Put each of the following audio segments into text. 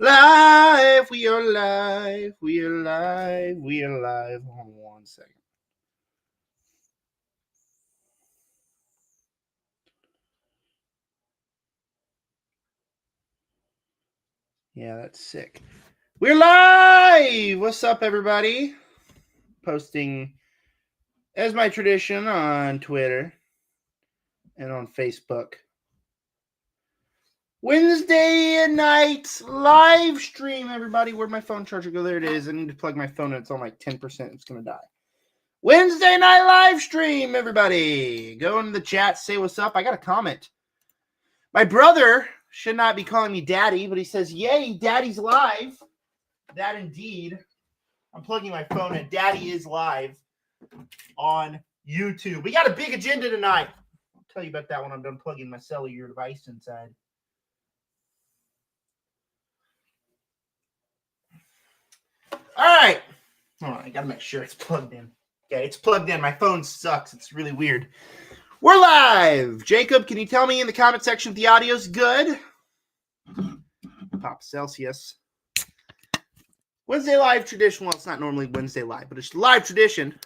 Live, we are live, we are live, we are live. Hold on 1 second. Yeah, that's sick. We're live! What's up, everybody? Posting, as my tradition, on Twitter and on Facebook. Wednesday night live stream, everybody. Where'd my phone charger go? There it is. I need to plug my phone in. It's on like 10%. It's going to die. Wednesday night live stream, everybody. Go into the chat, say what's up. I got a comment. My brother should not be calling me daddy, but he says, yay, daddy's live. That indeed. I'm plugging my phone in. Daddy is live on YouTube. We got a big agenda tonight. I'll tell you about that when I'm done plugging my cellular device inside. All right. Hold on, I got to make sure it's plugged in. Okay, it's plugged in. My phone sucks. It's really weird. We're live. Jacob, can you tell me in the comment section if the audio's good? Pop Celsius. Wednesday live tradition. Well, it's not normally Wednesday live, but it's live tradition.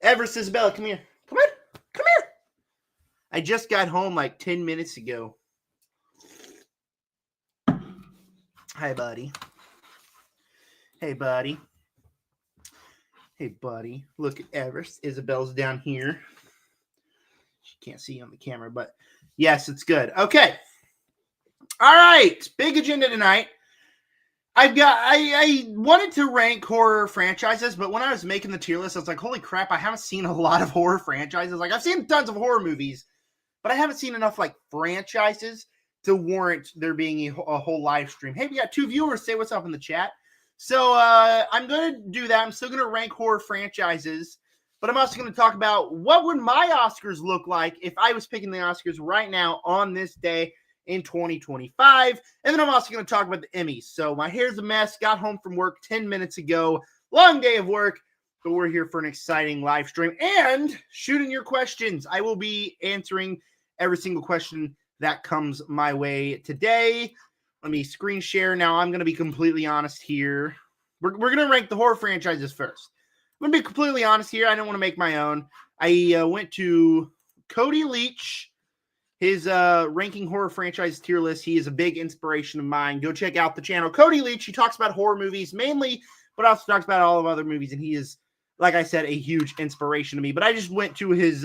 Everest Isabella, come here. Come here. Come here. I just got home like 10 minutes ago. Hi, buddy. Hey, buddy. Hey, buddy. Look at Everest. Isabel's down here. She can't see you on the camera, but yes, it's good. Okay. All right. Big agenda tonight. I wanted to rank horror franchises, but when I was making the tier list, I was like, holy crap, I haven't seen a lot of horror franchises. Like, I've seen tons of horror movies, but I haven't seen enough, like, franchises to warrant there being a whole live stream. Hey, we got 2 viewers. Say what's up in the chat. So I'm going to do that. I'm still going to rank horror franchises, but I'm also going to talk about what would my Oscars look like if I was picking the Oscars right now on this day in 2025. And then I'm also going to talk about the Emmys. So my hair's a mess. Got home from work 10 minutes ago. Long day of work, but we're here for an exciting live stream and shooting your questions. I will be answering every single question that comes my way today. Let me screen share. Now, I'm going to be completely honest here. We're going to rank the horror franchises first. I'm going to be completely honest here. I don't want to make my own. I went to Cody Leach, his ranking horror franchise tier list. He is a big inspiration of mine. Go check out the channel. Cody Leach, he talks about horror movies mainly, but also talks about all of other movies. And he is, like I said, a huge inspiration to me. But I just went to his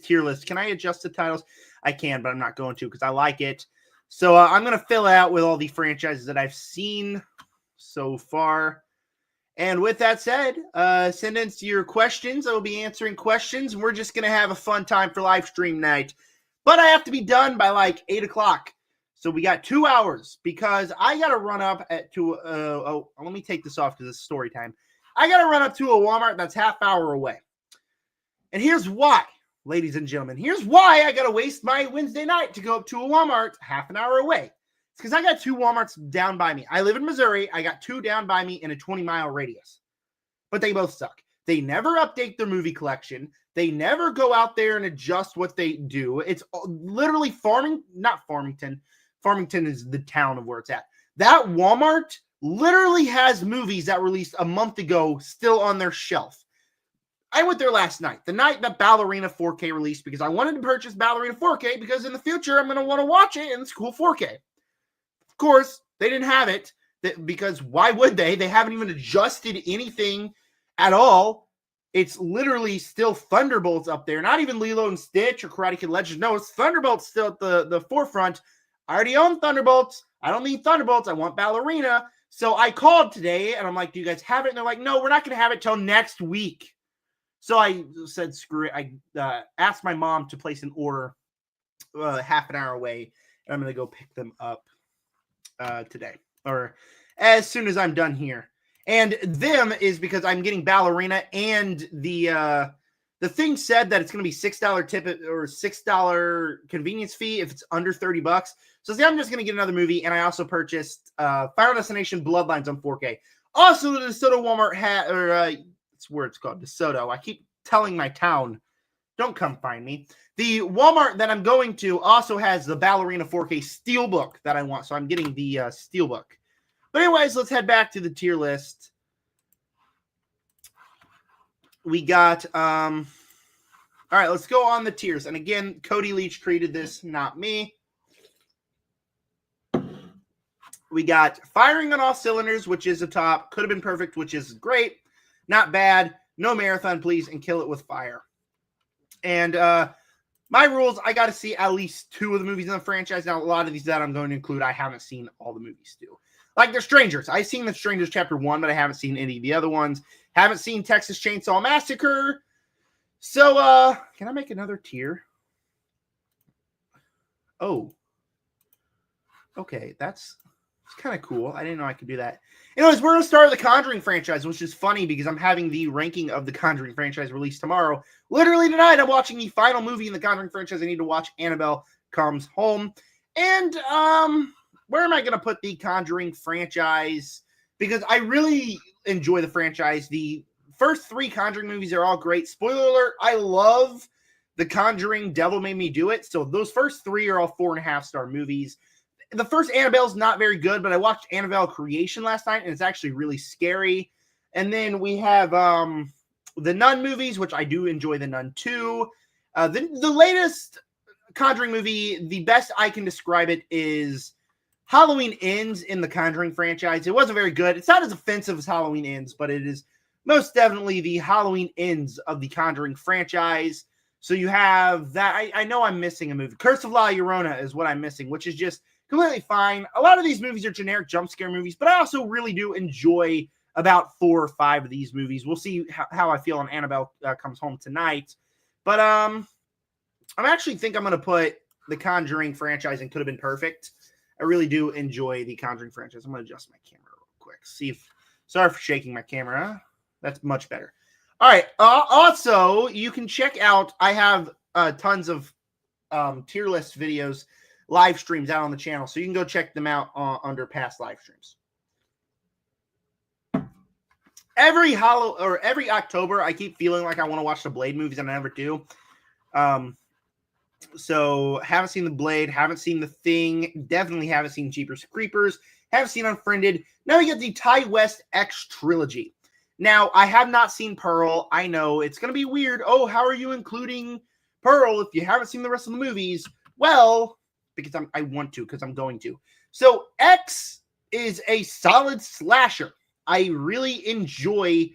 tier list. Can I adjust the titles? I can, but I'm not going to because I like it. So I'm going to fill it out with all the franchises that I've seen so far. And with that said, send in your questions. I will be answering questions. We're just going to have a fun time for live stream night. But I have to be done by like 8 o'clock. So we got 2 hours because I got to run up let me take this off because it's story time. I got to run up to a Walmart that's half hour away. And here's why. Ladies and gentlemen, here's why I got to waste my Wednesday night to go up to a Walmart half an hour away. It's because I got 2 Walmarts down by me. I live in Missouri. I got 2 down by me in a 20-mile radius. But they both suck. They never update their movie collection. They never go out there and adjust what they do. It's literally not Farmington. Farmington is the town of where it's at. That Walmart literally has movies that released a month ago still on their shelf. I went there last night, the night that Ballerina 4K released, because I wanted to purchase Ballerina 4K because in the future I'm going to want to watch it in this cool 4K. Of course, they didn't have it because why would they? They haven't even adjusted anything at all. It's literally still Thunderbolts up there, not even Lilo and Stitch or Karate Kid Legends. No, it's Thunderbolts still at the forefront. I already own Thunderbolts. I don't need Thunderbolts. I want Ballerina. So I called today and I'm like, do you guys have it? And they're like, no, we're not going to have it till next week. So I said, screw it. I asked my mom to place an order half an hour away, and I'm going to go pick them up today or as soon as I'm done here. And them is because I'm getting Ballerina, and the thing said that it's going to be $6 tip or $6 convenience fee if it's under $30. So see, I'm just going to get another movie, and I also purchased Final Destination Bloodlines on 4K. Also, the DeSoto Walmart hat, or it's where it's called DeSoto. I keep telling my town Don't come find me. The Walmart that I'm going to also has the Ballerina 4K Steelbook that I want, so I'm getting the Steelbook. But anyways, let's head back to the tier list. We got, all right, let's go on the tiers. And again, Cody Leach created this, not me. We got Firing on All Cylinders, which is the top. Could have been perfect, which is great. Not bad. No Marathon, please, and Kill It with Fire. And my rules, I got to see at least 2 of the movies in the franchise. Now, a lot of these that I'm going to include, I haven't seen all the movies too. Like The Strangers. I've seen The Strangers Chapter 1, but I haven't seen any of the other ones. Haven't seen Texas Chainsaw Massacre. So, can I make another tier? Oh. Okay, that's kind of cool. I didn't know I could do that. Anyways, we're going to start with the Conjuring franchise, which is funny because I'm having the ranking of the Conjuring franchise released tomorrow. Literally tonight, I'm watching the final movie in the Conjuring franchise. I need to watch Annabelle Comes Home. And where am I going to put the Conjuring franchise? Because I really enjoy the franchise. The first 3 Conjuring movies are all great. Spoiler alert, I love The Conjuring Devil Made Me Do It. So those first 3 are all 4.5-star movies. The first Annabelle's not very good, but I watched Annabelle Creation last night, and it's actually really scary. And then we have the Nun movies, which I do enjoy the Nun 2. The latest Conjuring movie, the best I can describe it is Halloween Ends in the Conjuring franchise. It wasn't very good. It's not as offensive as Halloween Ends, but it is most definitely the Halloween Ends of the Conjuring franchise. So you have that. I know I'm missing a movie. Curse of La Llorona is what I'm missing, which is just completely fine. A lot of these movies are generic jump scare movies, but I also really do enjoy about 4 or 5 of these movies. We'll see how I feel on Annabelle Comes Home tonight. But I actually think I'm going to put the Conjuring franchise in Could Have Been Perfect. I really do enjoy the Conjuring franchise. I'm going to adjust my camera real quick. Sorry for shaking my camera. That's much better. All right. Also, you can check out, I have tons of tier list videos, live streams out on the channel, so you can go check them out under past live streams. Every October, I keep feeling like I want to watch the Blade movies, and I never do. So haven't seen the Blade, haven't seen The Thing, definitely haven't seen Jeepers Creepers, haven't seen Unfriended. Now we get the Ty West X trilogy. Now I have not seen Pearl. I know it's going to be weird. Oh, how are you including Pearl if you haven't seen the rest of the movies? Well, because I want to, because I'm going to. So X is a solid slasher. I really enjoy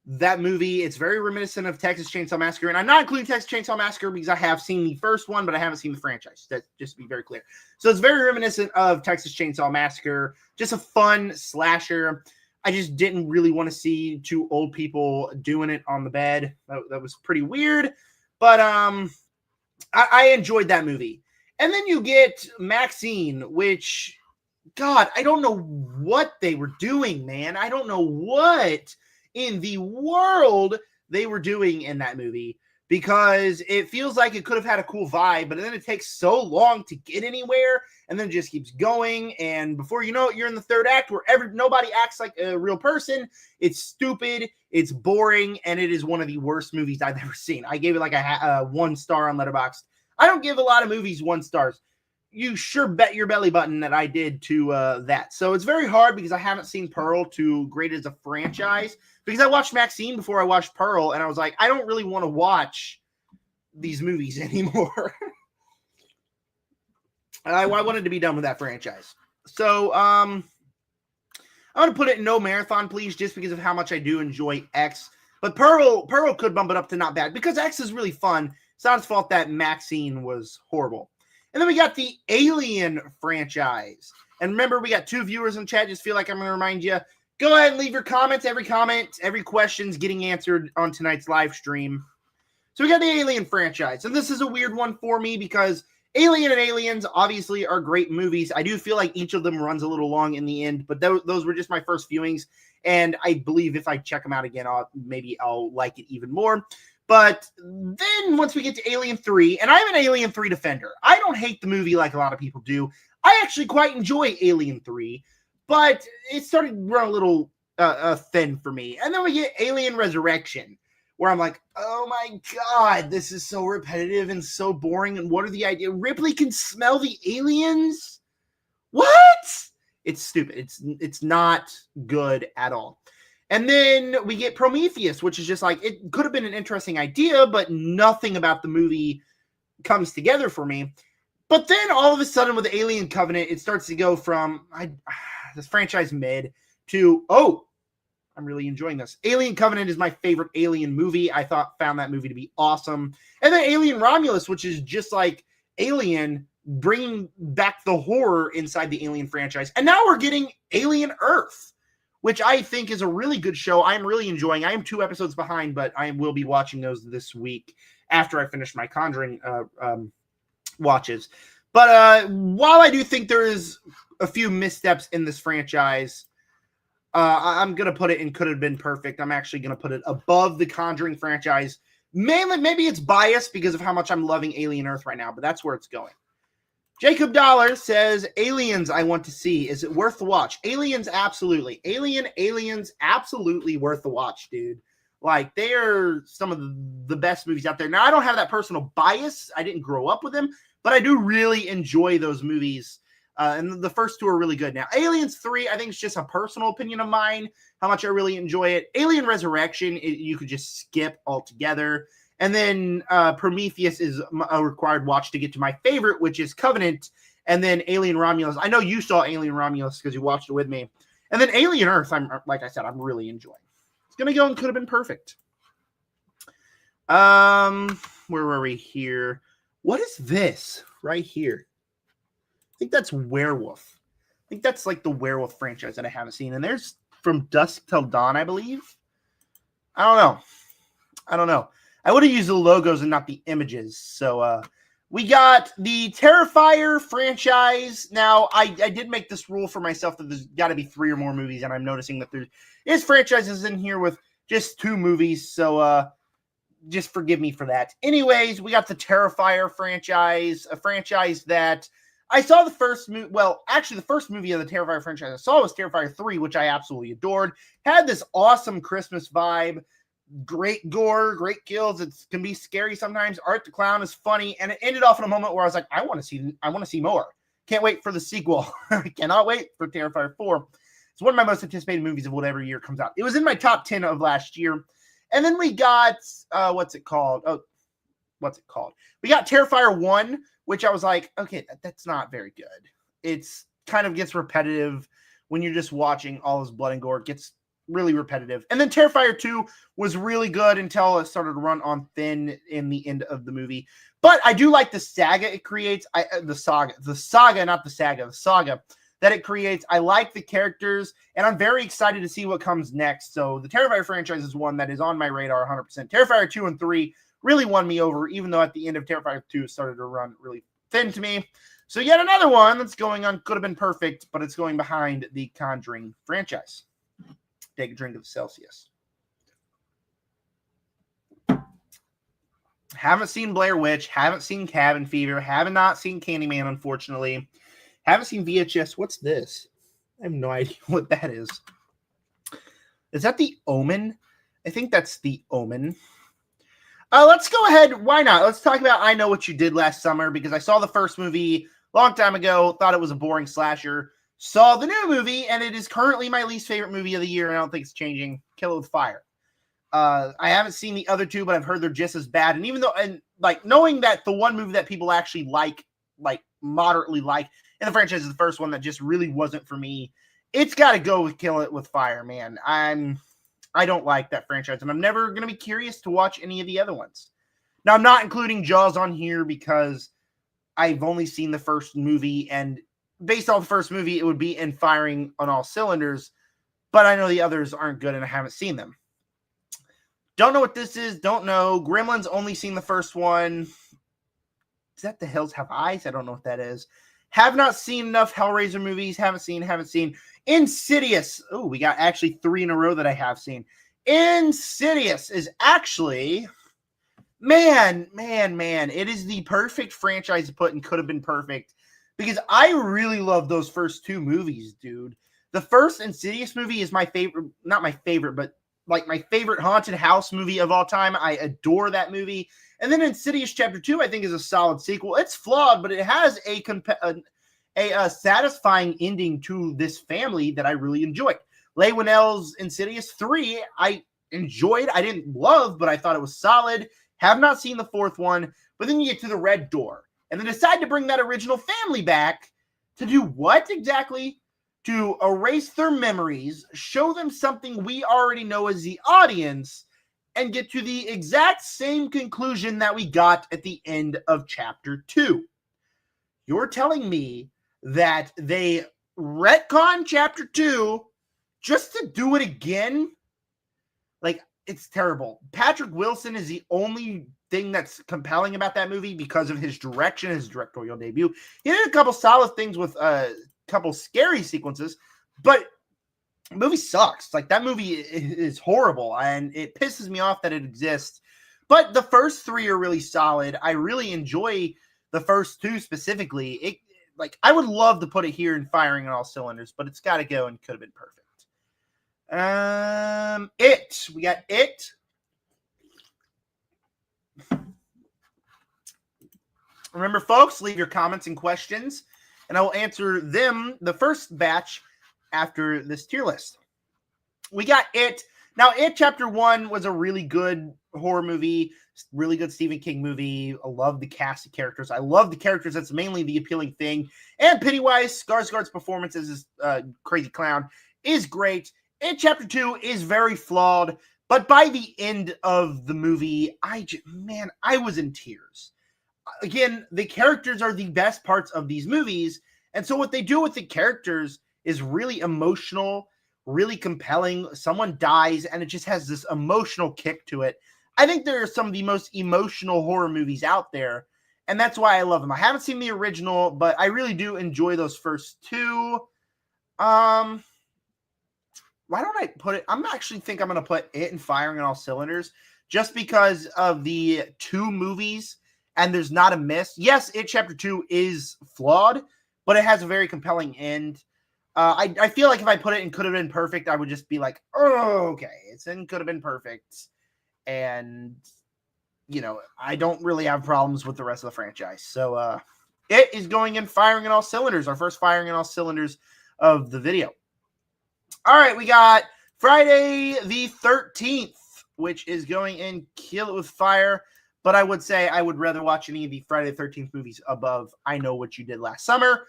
that movie. It's very reminiscent of Texas Chainsaw Massacre. And I'm not including Texas Chainsaw Massacre because I have seen the first one, but I haven't seen the franchise. That just to be very clear. So it's very reminiscent of Texas Chainsaw Massacre. Just a fun slasher. I just didn't really want to see 2 old people doing it on the bed. That was pretty weird. But I enjoyed that movie. And then you get Maxine, which, God, I don't know what they were doing, man. I don't know what in the world they were doing in that movie, because it feels like it could have had a cool vibe, but then it takes so long to get anywhere, and then it just keeps going, and before you know it, you're in the 3rd act where nobody acts like a real person. It's stupid, it's boring, and it is one of the worst movies I've ever seen. I gave it like a 1 star on Letterboxd. I don't give a lot of movies 1 stars. You sure bet your belly button that I did to that. So it's very hard because I haven't seen Pearl to grade as a franchise, because I watched Maxine before I watched Pearl, and I was like, I don't really want to watch these movies anymore. I wanted to be done with that franchise. So I'm going to put it in no marathon, please, just because of how much I do enjoy X. But Pearl could bump it up to not bad, because X is really fun. It's not his fault that Maxine was horrible. And then we got the Alien franchise. And remember, we got 2 viewers in chat. Just feel like I'm going to remind you, go ahead and leave your comments. Every question's getting answered on tonight's live stream. So we got the Alien franchise. And this is a weird one for me because Alien and Aliens obviously are great movies. I do feel like each of them runs a little long in the end, but those were just my first viewings. And I believe if I check them out again, maybe I'll like it even more. But then once we get to Alien 3, and I'm an Alien 3 defender. I don't hate the movie like a lot of people do. I actually quite enjoy Alien 3, but it started to run a little thin for me. And then we get Alien Resurrection, where I'm like, oh my God, this is so repetitive and so boring. And what are the idea? Ripley can smell the aliens? What? It's stupid. It's not good at all. And then we get Prometheus, which is just like, it could have been an interesting idea, but nothing about the movie comes together for me. But then all of a sudden with Alien Covenant, it starts to go from this franchise mid to, oh, I'm really enjoying this. Alien Covenant is my favorite Alien movie. I found that movie to be awesome. And then Alien Romulus, which is just like Alien, bringing back the horror inside the Alien franchise. And now we're getting Alien Earth, which I think is a really good show. I'm really enjoying. I am 2 episodes behind, but I will be watching those this week after I finish my Conjuring watches. But while I do think there is a few missteps in this franchise, I'm going to put it in could have been perfect. I'm actually going to put it above the Conjuring franchise. Mainly, maybe it's biased because of how much I'm loving Alien Earth right now, but that's where it's going. Jacob Dollar says, Aliens I want to see. Is it worth the watch? Aliens, absolutely. Aliens, absolutely worth the watch, dude. Like, they are some of the best movies out there. Now, I don't have that personal bias. I didn't grow up with them, but I do really enjoy those movies. And the first 2 are really good. Now, Aliens 3, I think it's just a personal opinion of mine, how much I really enjoy it. Alien Resurrection, you could just skip altogether. And then Prometheus is a required watch to get to my favorite, which is Covenant. And then Alien Romulus. I know you saw Alien Romulus because you watched it with me. And then Alien Earth, like I said, I'm really enjoying. It's going to go and could have been perfect. Where were we here? What is this right here? I think that's Werewolf. I think that's like the Werewolf franchise that I haven't seen. And there's From Dusk Till Dawn, I believe. I don't know. I would have used the logos and not the images. So we got the Terrifier franchise. Now, I did make this rule for myself that there's got to be 3 or more movies, and I'm noticing that there is franchises in here with just 2 movies. So just forgive me for that. Anyways, we got the Terrifier franchise, a franchise that I saw the first movie. Well, actually, the first movie of the Terrifier franchise I saw was Terrifier 3, which I absolutely adored. Had this awesome Christmas vibe. Great gore, great kills. It can be scary sometimes. Art the Clown is funny, and it ended off in a moment where I was like, I want to see more. Can't wait for the sequel. Cannot wait for Terrifier 4. It's one of my most anticipated movies of whatever year comes out. It was in my top 10 of last year. And then we got what's it called? We got Terrifier 1, which I was like, okay, that's not very good. It's kind of gets repetitive when you're just watching all this blood and gore. It gets really repetitive. And then Terrifier 2 was really good until it started to run on thin in the end of the movie. But I do like the saga it creates. The saga that it creates. I like the characters, and I'm very excited to see what comes next. So the Terrifier franchise is one that is on my radar 100%. Terrifier 2 and 3 really won me over, even though at the end of Terrifier 2 started to run really thin to me. So yet another one that's going on could have been perfect, but it's going behind the Conjuring franchise. Take a drink of Celsius. Haven't seen Blair Witch. Haven't seen Cabin Fever. Have not seen Candyman, unfortunately. Haven't seen VHS. What's this? I have no idea what that is. Is that The Omen? I think that's The Omen. Let's go ahead. Why not? Let's talk about I Know What You Did Last Summer, because I saw the first movie a long time ago. Thought it was a boring slasher. Saw the new movie, and it is currently my least favorite movie of the year, and I don't think it's changing. Kill It With Fire. I haven't seen the other 2, but I've heard they're just as bad. And even though, and like knowing that the one movie that people actually like moderately like in the franchise is the first one that just really wasn't for me, it's got to go with Kill It With Fire, man. I don't like that franchise, and I'm never going to be curious to watch any of the other ones. Now, I'm not including Jaws on here because I've only seen the first movie, and based off the first movie, it would be in firing on all cylinders, but I know the others aren't good and I haven't seen them. Don't know what this is. Don't know. Gremlins, only seen the first one. Is that The Hills Have Eyes? I don't know what that is. Have not seen enough Hellraiser movies. Haven't seen. Insidious. Oh, we got actually 3 in a row that I have seen. Insidious is actually, man. It is the perfect franchise to put and could have been perfect. Because I really love those first 2 movies, dude. The first Insidious movie is my favorite, not my favorite, but like my favorite haunted house movie of all time. I adore that movie. And then Insidious Chapter 2, I think, is a solid sequel. It's flawed, but it has a satisfying ending to this family that I really enjoyed. Leigh Whannell's Insidious 3, I enjoyed. I didn't love, but I thought it was solid. Have not seen the fourth one. But then you get to The Red Door. And they decide to bring that original family back to do what exactly? To erase their memories, show them something we already know as the audience, and get to the exact same conclusion that we got at the end of Chapter 2. You're telling me that they retcon Chapter 2 just to do it again? Like, it's terrible. Patrick Wilson is the only thing that's compelling about that movie because of his direction, his directorial debut. He did a couple solid things with a couple scary sequences, but the movie sucks. Like, that movie is horrible, and it pisses me off that it exists. But the first three are really solid. I really enjoy the first two specifically. I would love to put it here in Firing on All Cylinders, but it's got to go and could have been perfect. It. We got It. Remember, folks, leave your comments and questions, and I will answer them, the first batch, after this tier list. We got It. Now, It Chapter 1 was a really good horror movie, really good Stephen King movie. I love the cast of characters. I love the characters. That's mainly the appealing thing. And Pennywise, Skarsgård's performance as this crazy clown is great. It Chapter 2 is very flawed, but by the end of the movie, I was in tears. Again, the characters are the best parts of these movies, and so what they do with the characters is really emotional, really compelling. Someone dies, and it just has this emotional kick to it. I think there are some of the most emotional horror movies out there, and that's why I love them. I haven't seen the original, but I really do enjoy those first two. Why don't I put it? I'm actually think I'm going to put It and Firing on All Cylinders just because of the two movies, and there's not a miss. Yes, It Chapter 2 is flawed, but it has a very compelling end. I feel like if I put it in Could Have Been Perfect, I would just be like, oh, okay, it's in Could Have Been Perfect. And, I don't really have problems with the rest of the franchise. So It is going in Firing on All Cylinders, our first Firing on All Cylinders of the video. All right, we got Friday the 13th, which is going in Kill It With Fire. But I would say I would rather watch any of the Friday the 13th movies above I Know What You Did Last Summer.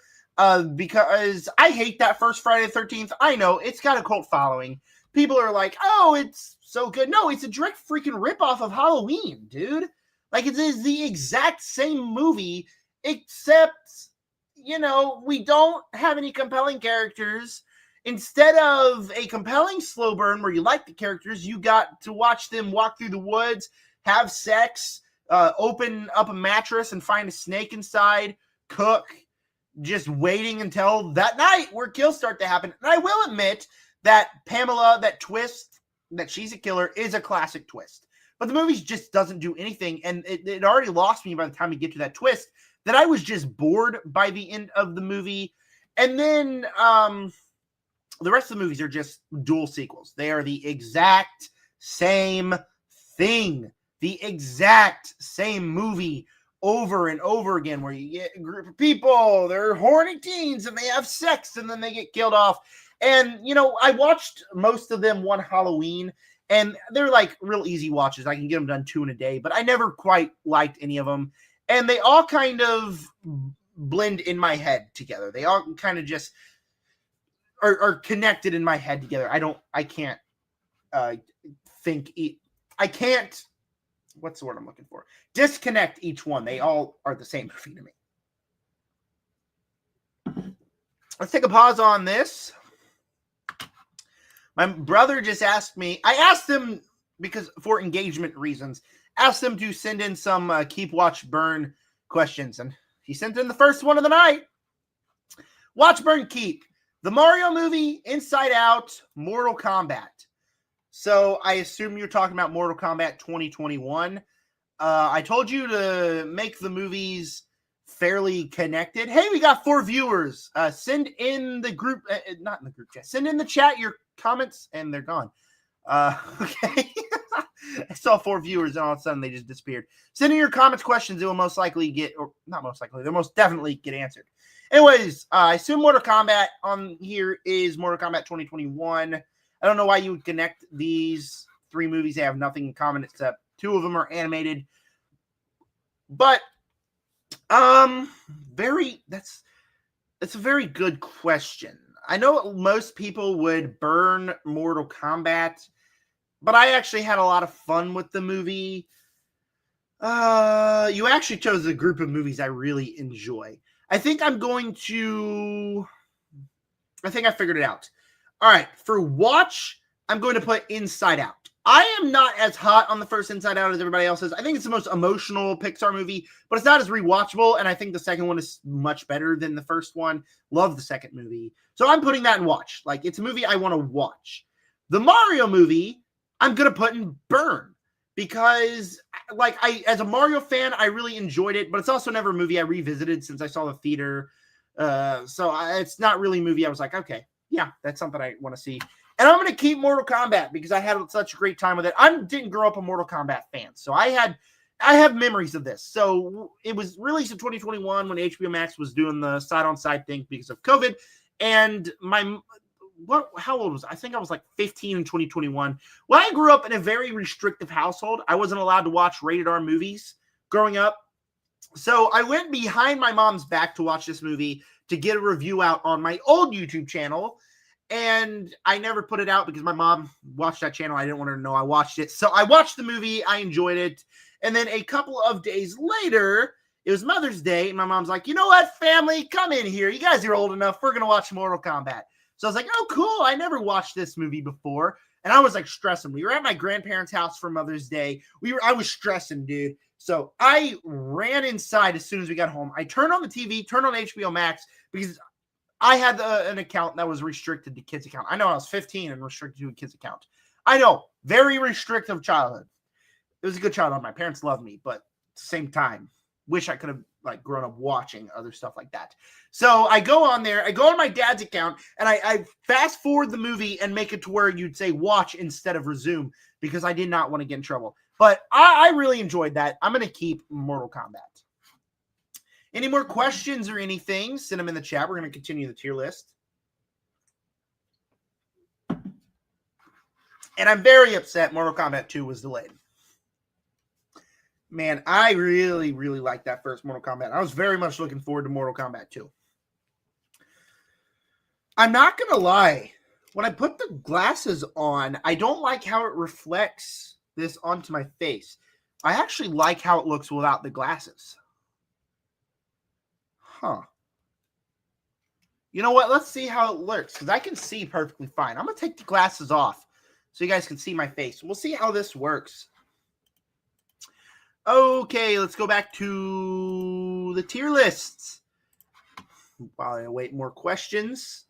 Because I hate that first Friday the 13th. I know, it's got a cult following. People are like, oh, it's so good. No, it's a direct freaking ripoff of Halloween, dude. Like, it is the exact same movie, except, we don't have any compelling characters. Instead of a compelling slow burn where you like the characters, you got to watch them walk through the woods, have sex, open up a mattress and find a snake inside, cook, just waiting until that night where kills start to happen. And I will admit that Pamela, that twist, that she's a killer, is a classic twist. But the movie just doesn't do anything, and it already lost me by the time we get to that twist, that I was just bored by the end of the movie. And then the rest of the movies are just dual sequels. They are the exact same thing. The exact same movie over and over again, where you get a group of people, they're horny teens, and they have sex, and then they get killed off. And, I watched most of them one Halloween, and they're like real easy watches. I can get them done 2 in a day, but I never quite liked any of them. And they all kind of blend in my head together. They all kind of just are connected in my head together. I can't what's the word I'm looking for? Disconnect each one. They all are the same movie to me. Let's take a pause on this. My brother just asked me, I asked him, because for engagement reasons, asked him to send in some Keep, Watch, Burn questions. And he sent in the first one of the night. Watch, Burn, Keep. The Mario movie, Inside Out, Mortal Kombat. So I assume you're talking about Mortal Kombat 2021. I told you to make the movies fairly connected. Hey, we got 4 viewers. Send in the group, not in the group chat. Send in the chat your comments, and they're gone. Okay. I saw 4 viewers and all of a sudden they just disappeared. Send in your comments, questions. They will most likely get, or not most likely, they'll most definitely get answered. Anyways, I assume Mortal Kombat on here is Mortal Kombat 2021. I don't know why you would connect these 3 movies. They have nothing in common except 2 of them are animated. But, that's a very good question. I know most people would burn Mortal Kombat, but I actually had a lot of fun with the movie. You actually chose a group of movies I really enjoy. I think I figured it out. All right, for watch, I'm going to put Inside Out. I am not as hot on the first Inside Out as everybody else is. I think it's the most emotional Pixar movie, but it's not as rewatchable, and I think the second one is much better than the first one. Love the second movie. So I'm putting that in watch. Like, it's a movie I want to watch. The Mario movie, I'm going to put in burn because, like, as a Mario fan, I really enjoyed it, but it's also never a movie I revisited since I saw the theater. It's not really a movie I was like, okay, yeah, that's something I want to see. And I'm going to keep Mortal Kombat because I had such a great time with it. I didn't grow up a Mortal Kombat fan, so I have memories of this. So it was released in 2021 when HBO Max was doing the side-on-side thing because of COVID. And how old was I? I think I was like 15 in 2021. Well, I grew up in a very restrictive household. I wasn't allowed to watch rated R movies growing up. So I went behind my mom's back to watch this movie to get a review out on my old YouTube channel. And I never put it out because my mom watched that channel. I didn't want her to know I watched it. So I watched the movie. I enjoyed it. And then a couple of days later, it was Mother's Day. And my mom's like, you know what, family? Come in here. You guys are old enough. We're going to watch Mortal Kombat. So I was like, oh, cool. I never watched this movie before. And I was like stressing. We were at my grandparents' house for Mother's Day. I was stressing, dude. So I ran inside as soon as we got home. I turned on the TV, turned on HBO Max because I had an account that was restricted to kids' account. I know I was 15 and restricted to a kids' account. I know, very restrictive childhood. It was a good childhood. My parents loved me, but at the same time, wish I could have like grown up watching other stuff like that. So I go on there, I go on my dad's account, and I fast forward the movie and make it to where you'd say watch instead of resume because I did not want to get in trouble. But I really enjoyed that. I'm going to keep Mortal Kombat. Any more questions or anything? Send them in the chat. We're going to continue the tier list. And I'm very upset Mortal Kombat 2 was delayed. Man, I really, really liked that first Mortal Kombat. I was very much looking forward to Mortal Kombat 2. I'm not going to lie. When I put the glasses on, I don't like how it reflects this onto my face. I actually like how it looks without the glasses. Huh. You know what? Let's see how it looks because I can see perfectly fine. I'm going to take the glasses off so you guys can see my face. We'll see how this works. Okay, let's go back to the tier lists while I await more questions.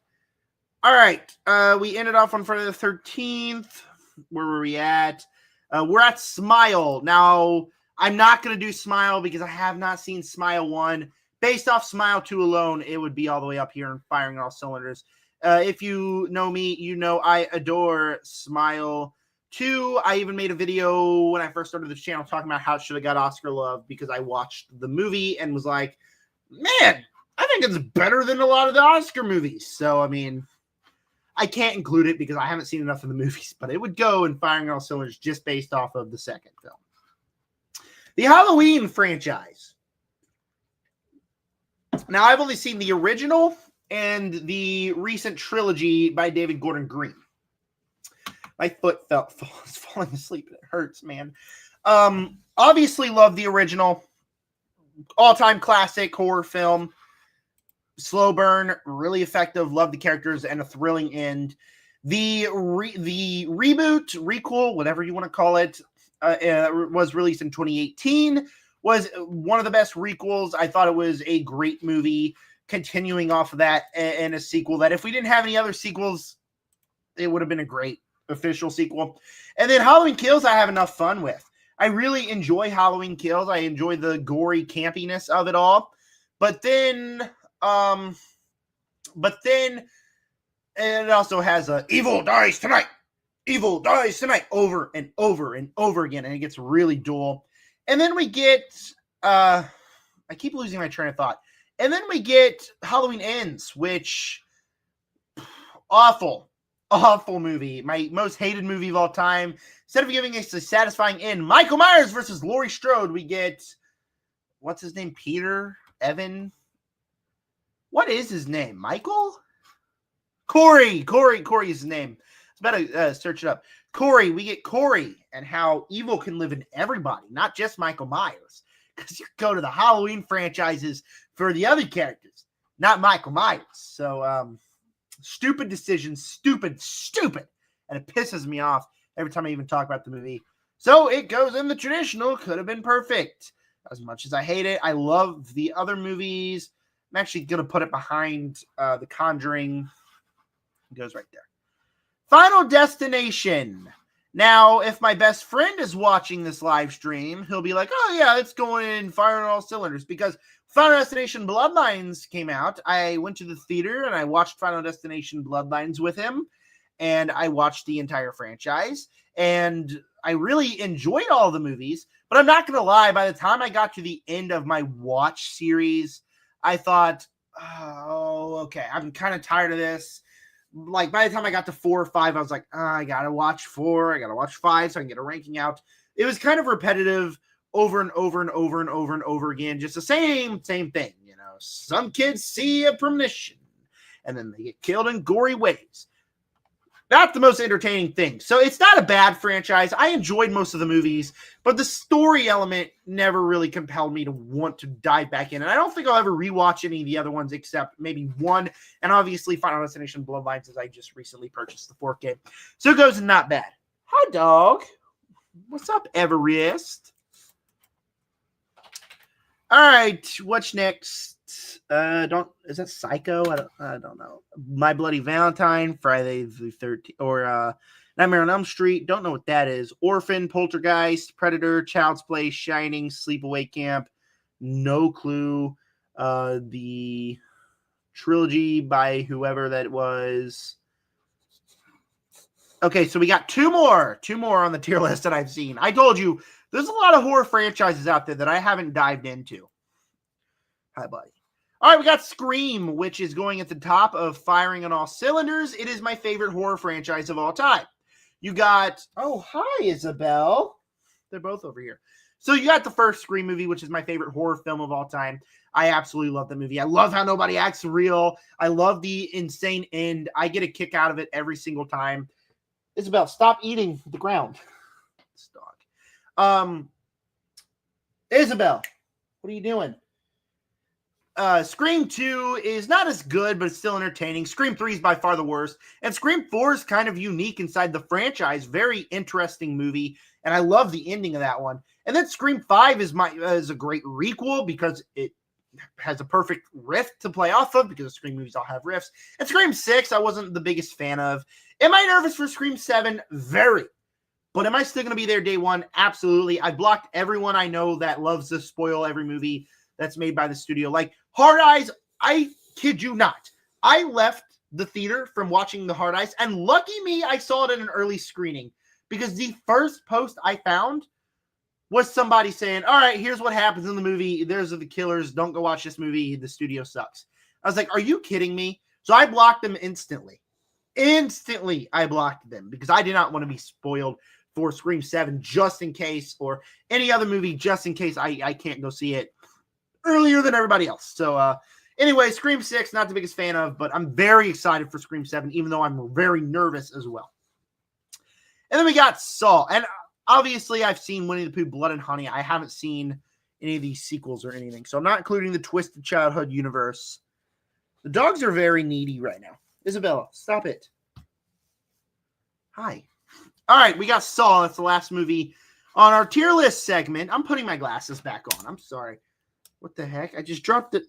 All right, we ended off on Friday the 13th. Where were we at? We're at Smile. Now, I'm not going to do Smile because I have not seen Smile 1. Based off Smile 2 alone, it would be all the way up here and firing all cylinders. If you know me, you know I adore Smile 2. I even made a video when I first started this channel talking about how it should have got Oscar love because I watched the movie and was like, man, I think it's better than a lot of the Oscar movies. So, I mean, I can't include it because I haven't seen enough of the movies, but it would go in firing all cylinders just based off of the second film. The Halloween franchise. Now, I've only seen the original and the recent trilogy by David Gordon Green. My foot is falling asleep. It hurts, man. Obviously, love the original. All-time classic horror film. Slow burn, really effective. Love the characters and a thrilling end. The reboot, requel, whatever you want to call it, was released in 2018. Was one of the best requels. I thought it was a great movie. Continuing off of that and a sequel that if we didn't have any other sequels, it would have been a great official sequel. And then Halloween Kills, I have enough fun with. I really enjoy Halloween Kills. I enjoy the gory campiness of it all. But then it also has a Evil Dies Tonight. Evil dies tonight over and over and over again, and it gets really dull. And then we get I keep losing my train of thought. And then we get Halloween Ends, which awful movie. My most hated movie of all time. Instead of giving us a satisfying end, Michael Myers versus Laurie Strode, we get, what's his name? Peter? Evan? What is his name? Michael? Corey is his name. I was about to search it up. Corey, we get Corey and how evil can live in everybody, not just Michael Myers. Because you go to the Halloween franchises for the other characters, not Michael Myers. So, stupid decision, stupid. And it pisses me off every time I even talk about the movie. So it goes in the traditional, could have been perfect. As much as I hate it, I love the other movies. I'm actually going to put it behind The Conjuring. It goes right there. Final Destination. Now, if my best friend is watching this live stream, he'll be like, oh yeah, it's going in firing all cylinders, because Final Destination Bloodlines came out. I went to the theater and I watched Final Destination Bloodlines with him, and I watched the entire franchise, and I really enjoyed all the movies. But I'm not going to lie, by the time I got to the end of my watch series, I thought, oh, okay, I'm kind of tired of this. Like, by the time I got to 4 or 5, I was like, I got to watch 4, I got to watch 5 so I can get a ranking out. It was kind of repetitive over and over again. Just the same thing, you know. Some kids see a premonition, and then they get killed in gory ways. Not the most entertaining thing. So it's not a bad franchise. I enjoyed most of the movies, but the story element never really compelled me to want to dive back in. And I don't think I'll ever rewatch any of the other ones except maybe one. And obviously Final Destination Bloodlines, as I just recently purchased the 4th game. So it goes not bad. Hi, dog. What's up, Everest? All right, what's next? Is that Psycho? I don't know. My Bloody Valentine, Friday the 13th, or Nightmare on Elm Street. Don't know what that is. Orphan, Poltergeist, Predator, Child's Play, Shining, Sleepaway Camp. No clue. The trilogy by whoever that was. Okay, so we got two more on the tier list that I've seen. I told you there's a lot of horror franchises out there that I haven't dived into. Hi, buddy. All right, we got Scream, which is going at the top of firing on all cylinders. It is my favorite horror franchise of all time. You got, oh, hi, Isabel. They're both over here. So you got the first Scream movie, which is my favorite horror film of all time. I absolutely love the movie. I love how nobody acts real. I love the insane end. I get a kick out of it every single time. Isabel, stop eating the ground. This dog. Isabel, what are you doing? Scream 2 is not as good, but it's still entertaining. Scream 3 is by far the worst. And Scream 4 is kind of unique inside the franchise. Very interesting movie. And I love the ending of that one. And then Scream 5 is a great requel because it has a perfect riff to play off of, because Scream movies all have riffs. And Scream 6, I wasn't the biggest fan of. Am I nervous for Scream 7? Very. But am I still going to be there day one? Absolutely. I blocked everyone I know that loves to spoil every movie that's made by the studio. Like Hard Eyes, I kid you not. I left the theater from watching the Hard Eyes, and lucky me, I saw it in an early screening, because the first post I found was somebody saying, all right, here's what happens in the movie. There's the killers. Don't go watch this movie. The studio sucks. I was like, are you kidding me? So I blocked them instantly. Instantly, I blocked them because I did not want to be spoiled for Scream 7 just in case, or any other movie just in case I can't go see it earlier than everybody else. So anyway, Scream 6, not the biggest fan of, but I'm very excited for Scream 7, even though I'm very nervous as well. And then we got Saw. And obviously, I've seen Winnie the Pooh, Blood and Honey. I haven't seen any of these sequels or anything. So I'm not including the Twisted Childhood universe. The dogs are very needy right now. Isabella, stop it. Hi. All right, we got Saw. That's the last movie on our tier list segment. I'm putting my glasses back on. I'm sorry. What the heck? I just dropped it.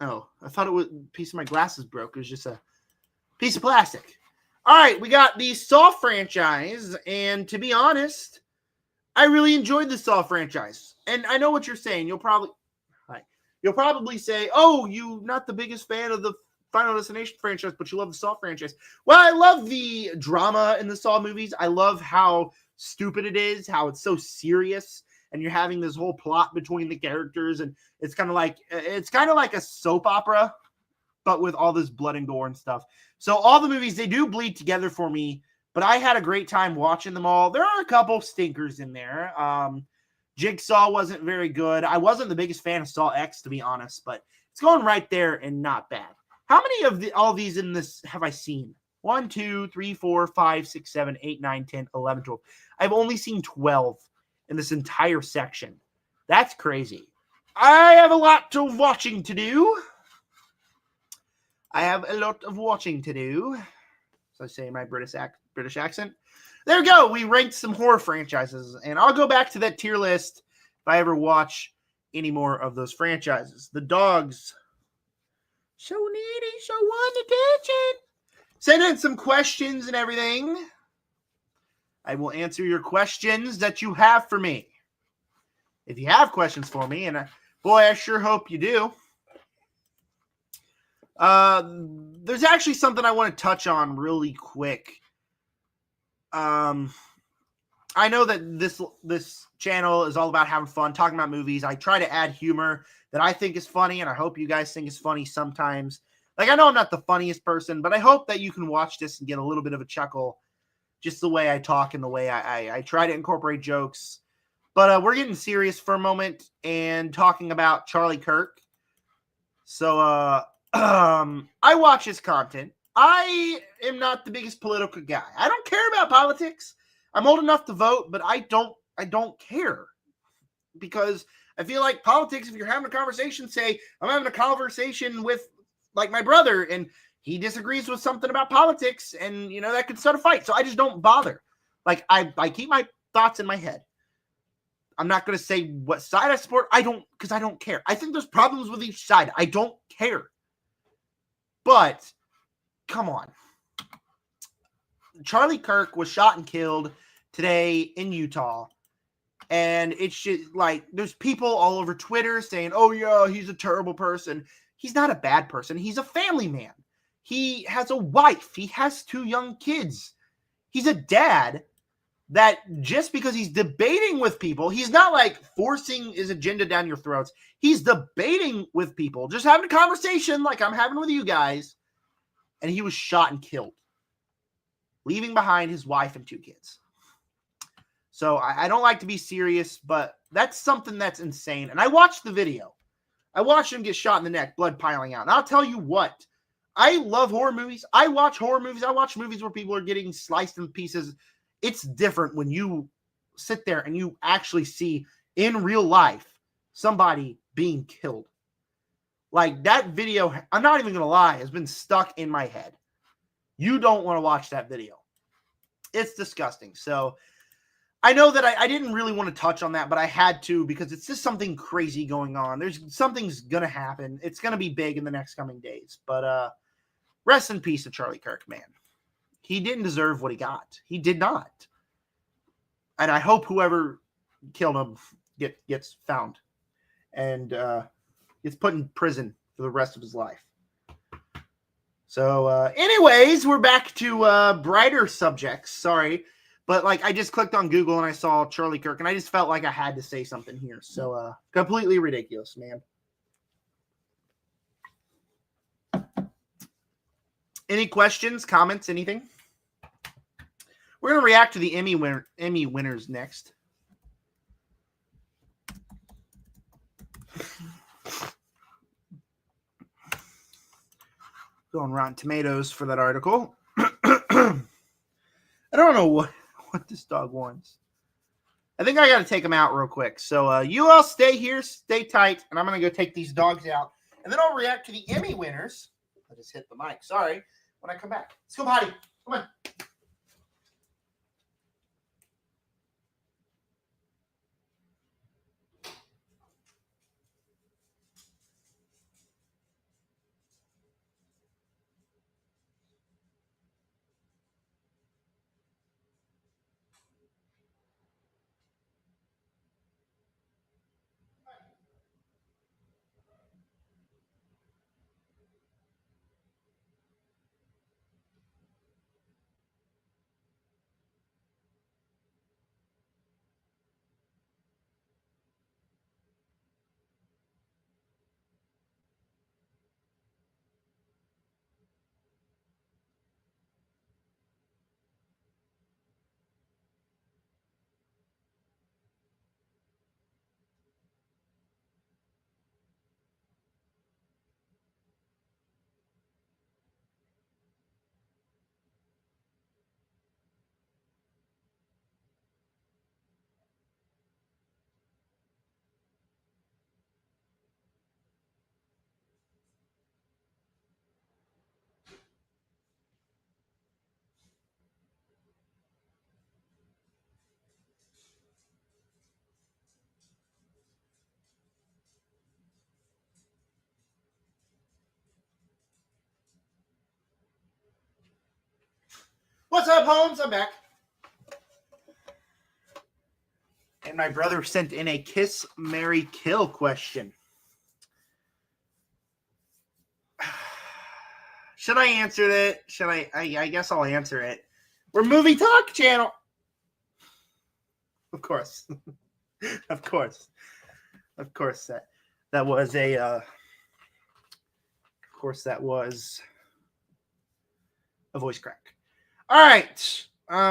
Oh, I thought it was a piece of my glasses broke. It was just a piece of plastic. All right, we got the Saw franchise. And to be honest, I really enjoyed the Saw franchise. And I know what you're saying. You'll probably say, oh, you not the biggest fan of the Final Destination franchise, but you love the Saw franchise. Well, I love the drama in the Saw movies. I love how stupid it is, how it's so serious, and you're having this whole plot between the characters, and it's kind of like a soap opera, but with all this blood and gore and stuff. So all the movies, they do bleed together for me, but I had a great time watching them all. There are a couple stinkers in there. Jigsaw wasn't very good. I wasn't the biggest fan of Saw X, to be honest, but it's going right there and not bad. How many of all these in this have I seen? 1, 2, 3, 4, 5, 6, 7, 8, 9, 10, 11, 12. I've only seen 12 in this entire section. That's crazy. I have a lot of watching to do. So I say in my British accent. There we go. We ranked some horror franchises, and I'll go back to that tier list if I ever watch any more of those franchises. The dogs, so needy, so want attention. Send in some questions and everything. I will answer your questions that you have for me. If you have questions for me, and boy, I sure hope you do. There's actually something I want to touch on really quick. I know that this channel is all about having fun, talking about movies. I try to add humor that I think is funny, and I hope you guys think is funny sometimes. Like, I know I'm not the funniest person, but I hope that you can watch this and get a little bit of a chuckle just the way I talk and the way I try to incorporate jokes. But we're getting serious for a moment and talking about Charlie Kirk. So I watch his content. I am not the biggest political guy. I don't care about politics. I'm old enough to vote, but I don't care. Because I feel like politics, if you're having a conversation, say I'm having a conversation with like my brother and he disagrees with something about politics, and that could start a fight. So I just don't bother. Like I keep my thoughts in my head. I'm not going to say what side I support. Because I don't care. I think there's problems with each side. I don't care. But come on. Charlie Kirk was shot and killed today in Utah. And it's just like, there's people all over Twitter saying, oh yeah, he's a terrible person. He's not a bad person. He's a family man. He has a wife. He has 2 young kids. He's a dad that just because he's debating with people, he's not like forcing his agenda down your throats. He's debating with people, just having a conversation like I'm having with you guys. And he was shot and killed, leaving behind his wife and 2 kids. So I don't like to be serious, but that's something that's insane. And I watched the video. I watched him get shot in the neck, blood piling out. And I'll tell you what, I love horror movies. I watch horror movies. I watch movies where people are getting sliced in pieces. It's different when you sit there and you actually see in real life somebody being killed. Like that video, I'm not even going to lie, has been stuck in my head. You don't want to watch that video. It's disgusting. So I know that I didn't really want to touch on that, but I had to because it's just something crazy going on. Something's going to happen. It's going to be big in the next coming days. But rest in peace to Charlie Kirk, man. He didn't deserve what he got. He did not. And I hope whoever killed him gets found and gets put in prison for the rest of his life. So anyways, we're back to brighter subjects. Sorry. But like I just clicked on Google and I saw Charlie Kirk and I just felt like I had to say something here. So completely ridiculous, man. Any questions, comments, anything? We're going to react to the Emmy winners next. Go on Rotten Tomatoes for that article. I don't know what this dog wants. I think I got to take him out real quick. So you all stay here, stay tight, and I'm going to go take these dogs out. And then I'll react to the Emmy winners. I just hit the mic. Sorry. When I come back. Let's go, Potty. Come on. What's up, Holmes? I'm back. And my brother sent in a kiss, marry, kill question. Should I answer that? Should I guess I'll answer it. We're Movie Talk channel. Of course. Of course. Of course that was a of course that was a voice crack. All right.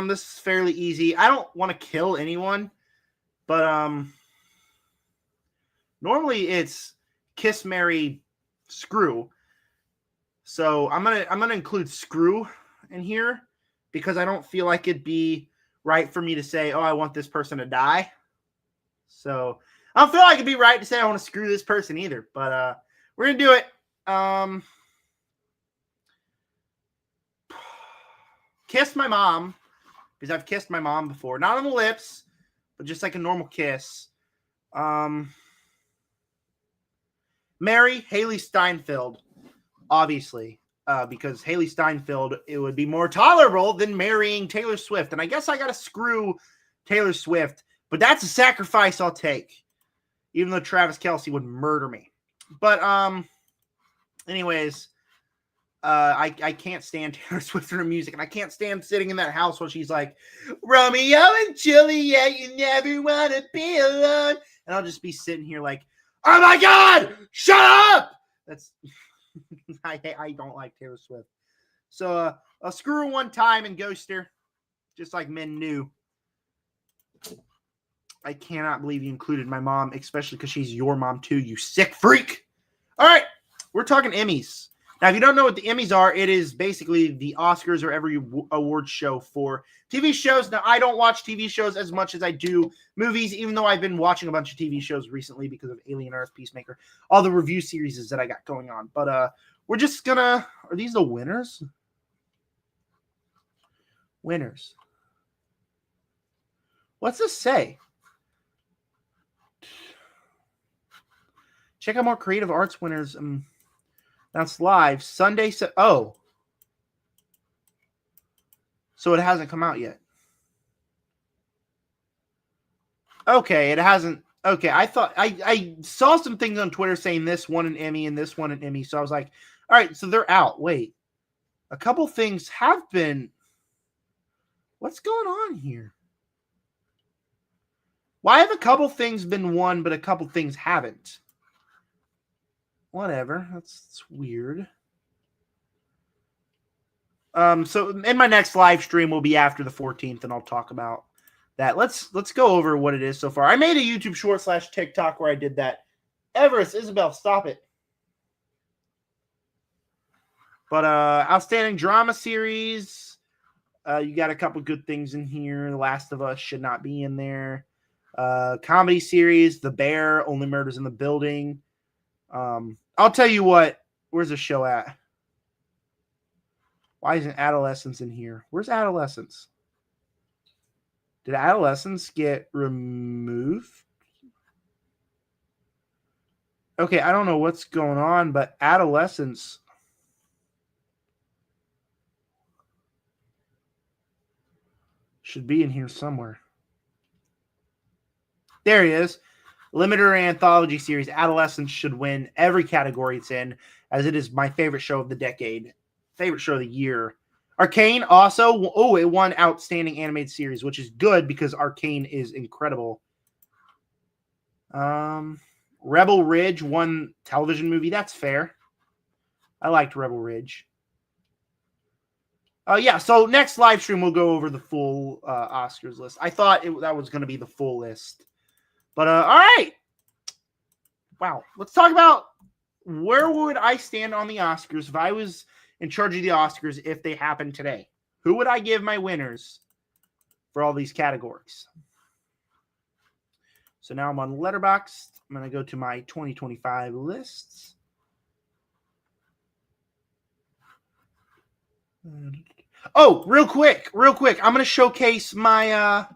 This is fairly easy. I don't want to kill anyone, but normally it's kiss, marry, screw. So I'm gonna include screw in here because I don't feel like it'd be right for me to say, oh, I want this person to die. So I don't feel like it'd be right to say I want to screw this person either. But we're gonna do it. Kiss my mom, because I've kissed my mom before. Not on the lips, but just like a normal kiss. Marry Haley Steinfeld. Obviously, because Haley Steinfeld, it would be more tolerable than marrying Taylor Swift. And I guess I got to screw Taylor Swift, but that's a sacrifice I'll take, even though Travis Kelce would murder me. But anyways, I can't stand Taylor Swift and her music, and I can't stand sitting in that house while she's like, Romeo and Juliet, you never want to be alone. And I'll just be sitting here like, oh my God, shut up! That's... I don't like Taylor Swift. So I'll screw her one time and ghost her, just like men knew. I cannot believe you included my mom, especially because she's your mom too, you sick freak. All right, we're talking Emmys. Now, if you don't know what the Emmys are, it is basically the Oscars or every award show for TV shows. Now, I don't watch TV shows as much as I do movies, even though I've been watching a bunch of TV shows recently because of Alien Earth, Peacemaker, all the review series that I got going on. But we're just gonna... Are these the winners? Winners. What's this say? Check out more creative arts winners. That's live Sunday. Oh, so it hasn't come out yet. Okay, it hasn't. Okay, I thought I saw some things on Twitter saying this won an Emmy and this won an Emmy. So I was like, all right, so they're out. Wait, a couple things have been. What's going on here? Why have a couple things been won, but a couple things haven't? Whatever. That's weird. So in my next live stream will be after the 14th, and I'll talk about that. Let's go over what it is so far. I made a YouTube short / TikTok where I did that. Everest, Isabel, stop it. But outstanding drama series. You got a couple good things in here. The Last of Us should not be in there. Comedy series, The Bear, Only Murders in the Building. I'll tell you what. Where's the show at? Why isn't Adolescence in here? Where's Adolescence? Did Adolescence get removed? Okay, I don't know what's going on, but Adolescence should be in here somewhere. There he is. Limited anthology series. Adolescence should win every category it's in, as it is my favorite show of the decade. Favorite show of the year. Arcane also, it won Outstanding Animated Series, which is good because Arcane is incredible. Rebel Ridge won television movie. That's fair. I liked Rebel Ridge. Yeah, so next live stream we'll go over the full Oscars list. I thought that was going to be the full list. But all right. Wow. Let's talk about where would I stand on the Oscars if I was in charge of the Oscars if they happened today. Who would I give my winners for all these categories? So now I'm on Letterboxd. I'm going to go to my 2025 lists. Oh, real quick. I'm going to showcase my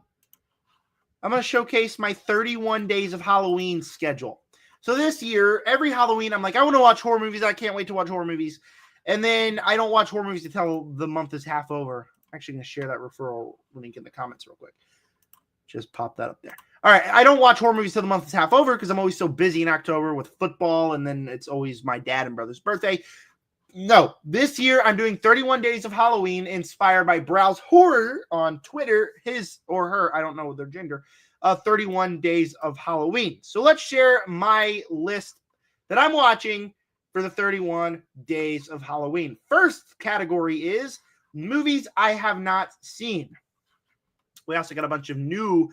31 days of Halloween schedule. So this year, every Halloween, I'm like, I want to watch horror movies. I can't wait to watch horror movies. And then I don't watch horror movies until the month is half over. Actually going to share that referral link in the comments real quick. Just pop that up there. All right. I don't watch horror movies till the month is half over because I'm always so busy in October with football, and then it's always my dad and brother's birthday. No, this year I'm doing 31 Days of Halloween inspired by Browse Horror on Twitter, his or her, I don't know their gender, 31 Days of Halloween. So let's share my list that I'm watching for the 31 Days of Halloween. First category is movies I have not seen. We also got a bunch of new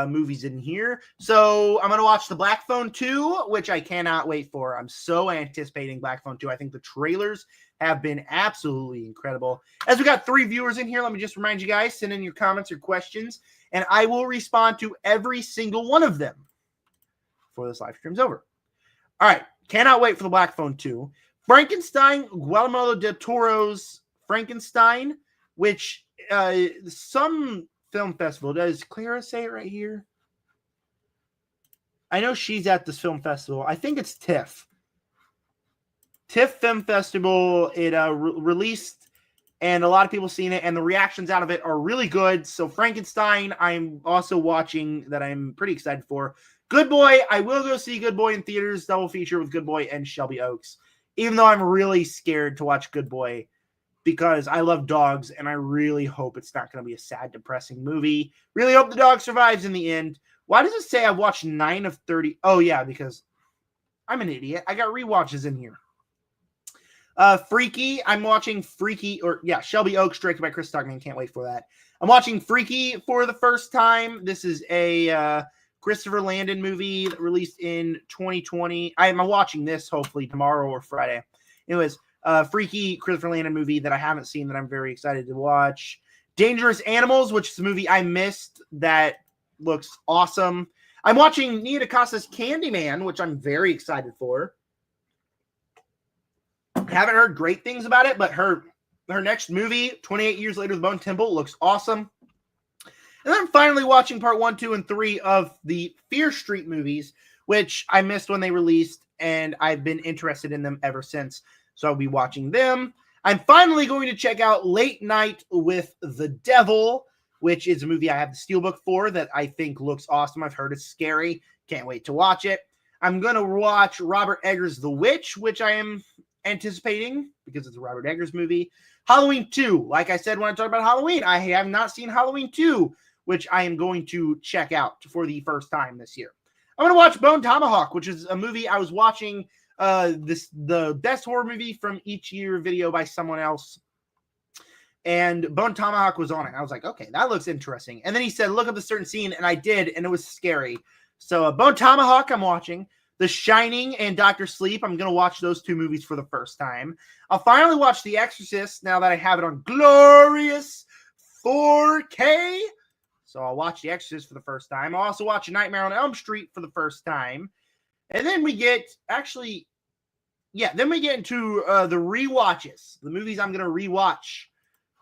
movies in here. So I'm going to watch The Black Phone 2, which I cannot wait for. I'm so anticipating Black Phone 2. I think the trailers have been absolutely incredible. As we got 3 viewers in here, let me just remind you guys, send in your comments or questions, and I will respond to every single one of them before this live stream's over. All right. Cannot wait for The Black Phone 2. Frankenstein, Guillermo del Toro's Frankenstein, which some film festival. Does Clara say it right here? I know she's at this film festival. I think it's TIFF. TIFF Film Festival. It released, and a lot of people seen it, and the reactions out of it are really good. So Frankenstein, I'm also watching that I'm pretty excited for. Good Boy, I will go see Good Boy in theaters, double feature with Good Boy and Shelby Oaks. Even though I'm really scared to watch Good Boy, because I love dogs, and I really hope it's not going to be a sad, depressing movie. Really hope the dog survives in the end. Why does it say I've watched 9 of 30? Oh, yeah, because I'm an idiot. I got rewatches in here. Freaky. I'm watching Freaky, Shelby Oaks, directed by Chris Stockman. Can't wait for that. I'm watching Freaky for the first time. This is a Christopher Landon movie that released in 2020. I'm watching this hopefully tomorrow or Friday. Anyways, Freaky Christopher Landon movie that I haven't seen that I'm very excited to watch. Dangerous Animals, which is a movie I missed that looks awesome. I'm watching Nia DaCosta's Candyman, which I'm very excited for. Haven't heard great things about it, but her next movie, 28 Years Later, The Bone Temple, looks awesome. And then I'm finally watching part 1, 2, and 3 of the Fear Street movies, which I missed when they released, and I've been interested in them ever since. So I'll be watching them. I'm finally going to check out Late Night with the Devil, which is a movie I have the Steelbook for that I think looks awesome. I've heard it's scary. Can't wait to watch it. I'm going to watch Robert Eggers' The Witch, which I am anticipating because it's a Robert Eggers movie. Halloween 2. Like I said when I talked about Halloween, I have not seen Halloween 2, which I am going to check out for the first time this year. I'm going to watch Bone Tomahawk, which is a movie I was watching the best horror movie from each year video by someone else, and Bone Tomahawk was on it. I was like, okay, that looks interesting. And then he said, look up a certain scene, and I did, and it was scary. So Bone Tomahawk I'm watching. The Shining and Dr. Sleep, I'm going to watch those 2 movies for the first time. I'll finally watch The Exorcist now that I have it on glorious 4K. So I'll watch The Exorcist for the first time. I'll also watch Nightmare on Elm Street for the first time. And then we get, then we get into the rewatches, the movies I'm going to rewatch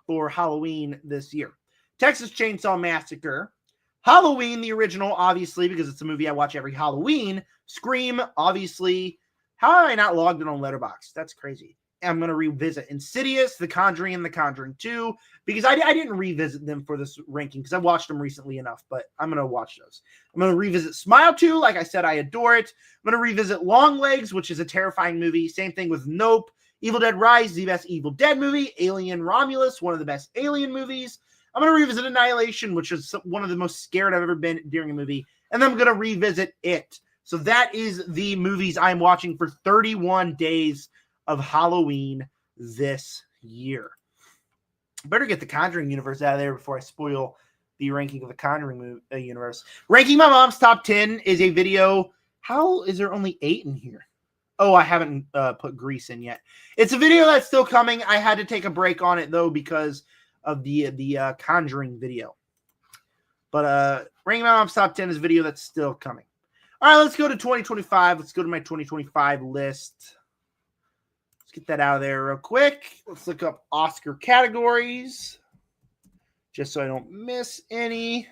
for Halloween this year. Texas Chainsaw Massacre. Halloween, the original, obviously, because it's a movie I watch every Halloween. Scream, obviously. How have I not logged in on Letterboxd? That's crazy. I'm going to revisit Insidious, The Conjuring, and The Conjuring 2, because I didn't revisit them for this ranking because I've watched them recently enough, but I'm going to watch those. I'm going to revisit Smile 2. Like I said, I adore it. I'm going to revisit Longlegs, which is a terrifying movie. Same thing with Nope. Evil Dead Rise, the best Evil Dead movie. Alien Romulus, one of the best Alien movies. I'm going to revisit Annihilation, which is one of the most scared I've ever been during a movie. And then I'm going to revisit It. So that is the movies I'm watching for 31 days of Halloween this year. Better get the Conjuring universe out of there before I spoil the ranking of the Conjuring universe. Ranking my mom's top 10 is a video. How is there only 8 in here? Oh, I haven't put Grease in yet. It's a video that's still coming. I had to take a break on it, though, because of the Conjuring video. But ranking my mom's top 10 is a video that's still coming. All right, let's go to 2025. Let's go to my 2025 list. Let's get that out of there real quick. Let's look up Oscar categories, just so I don't miss any.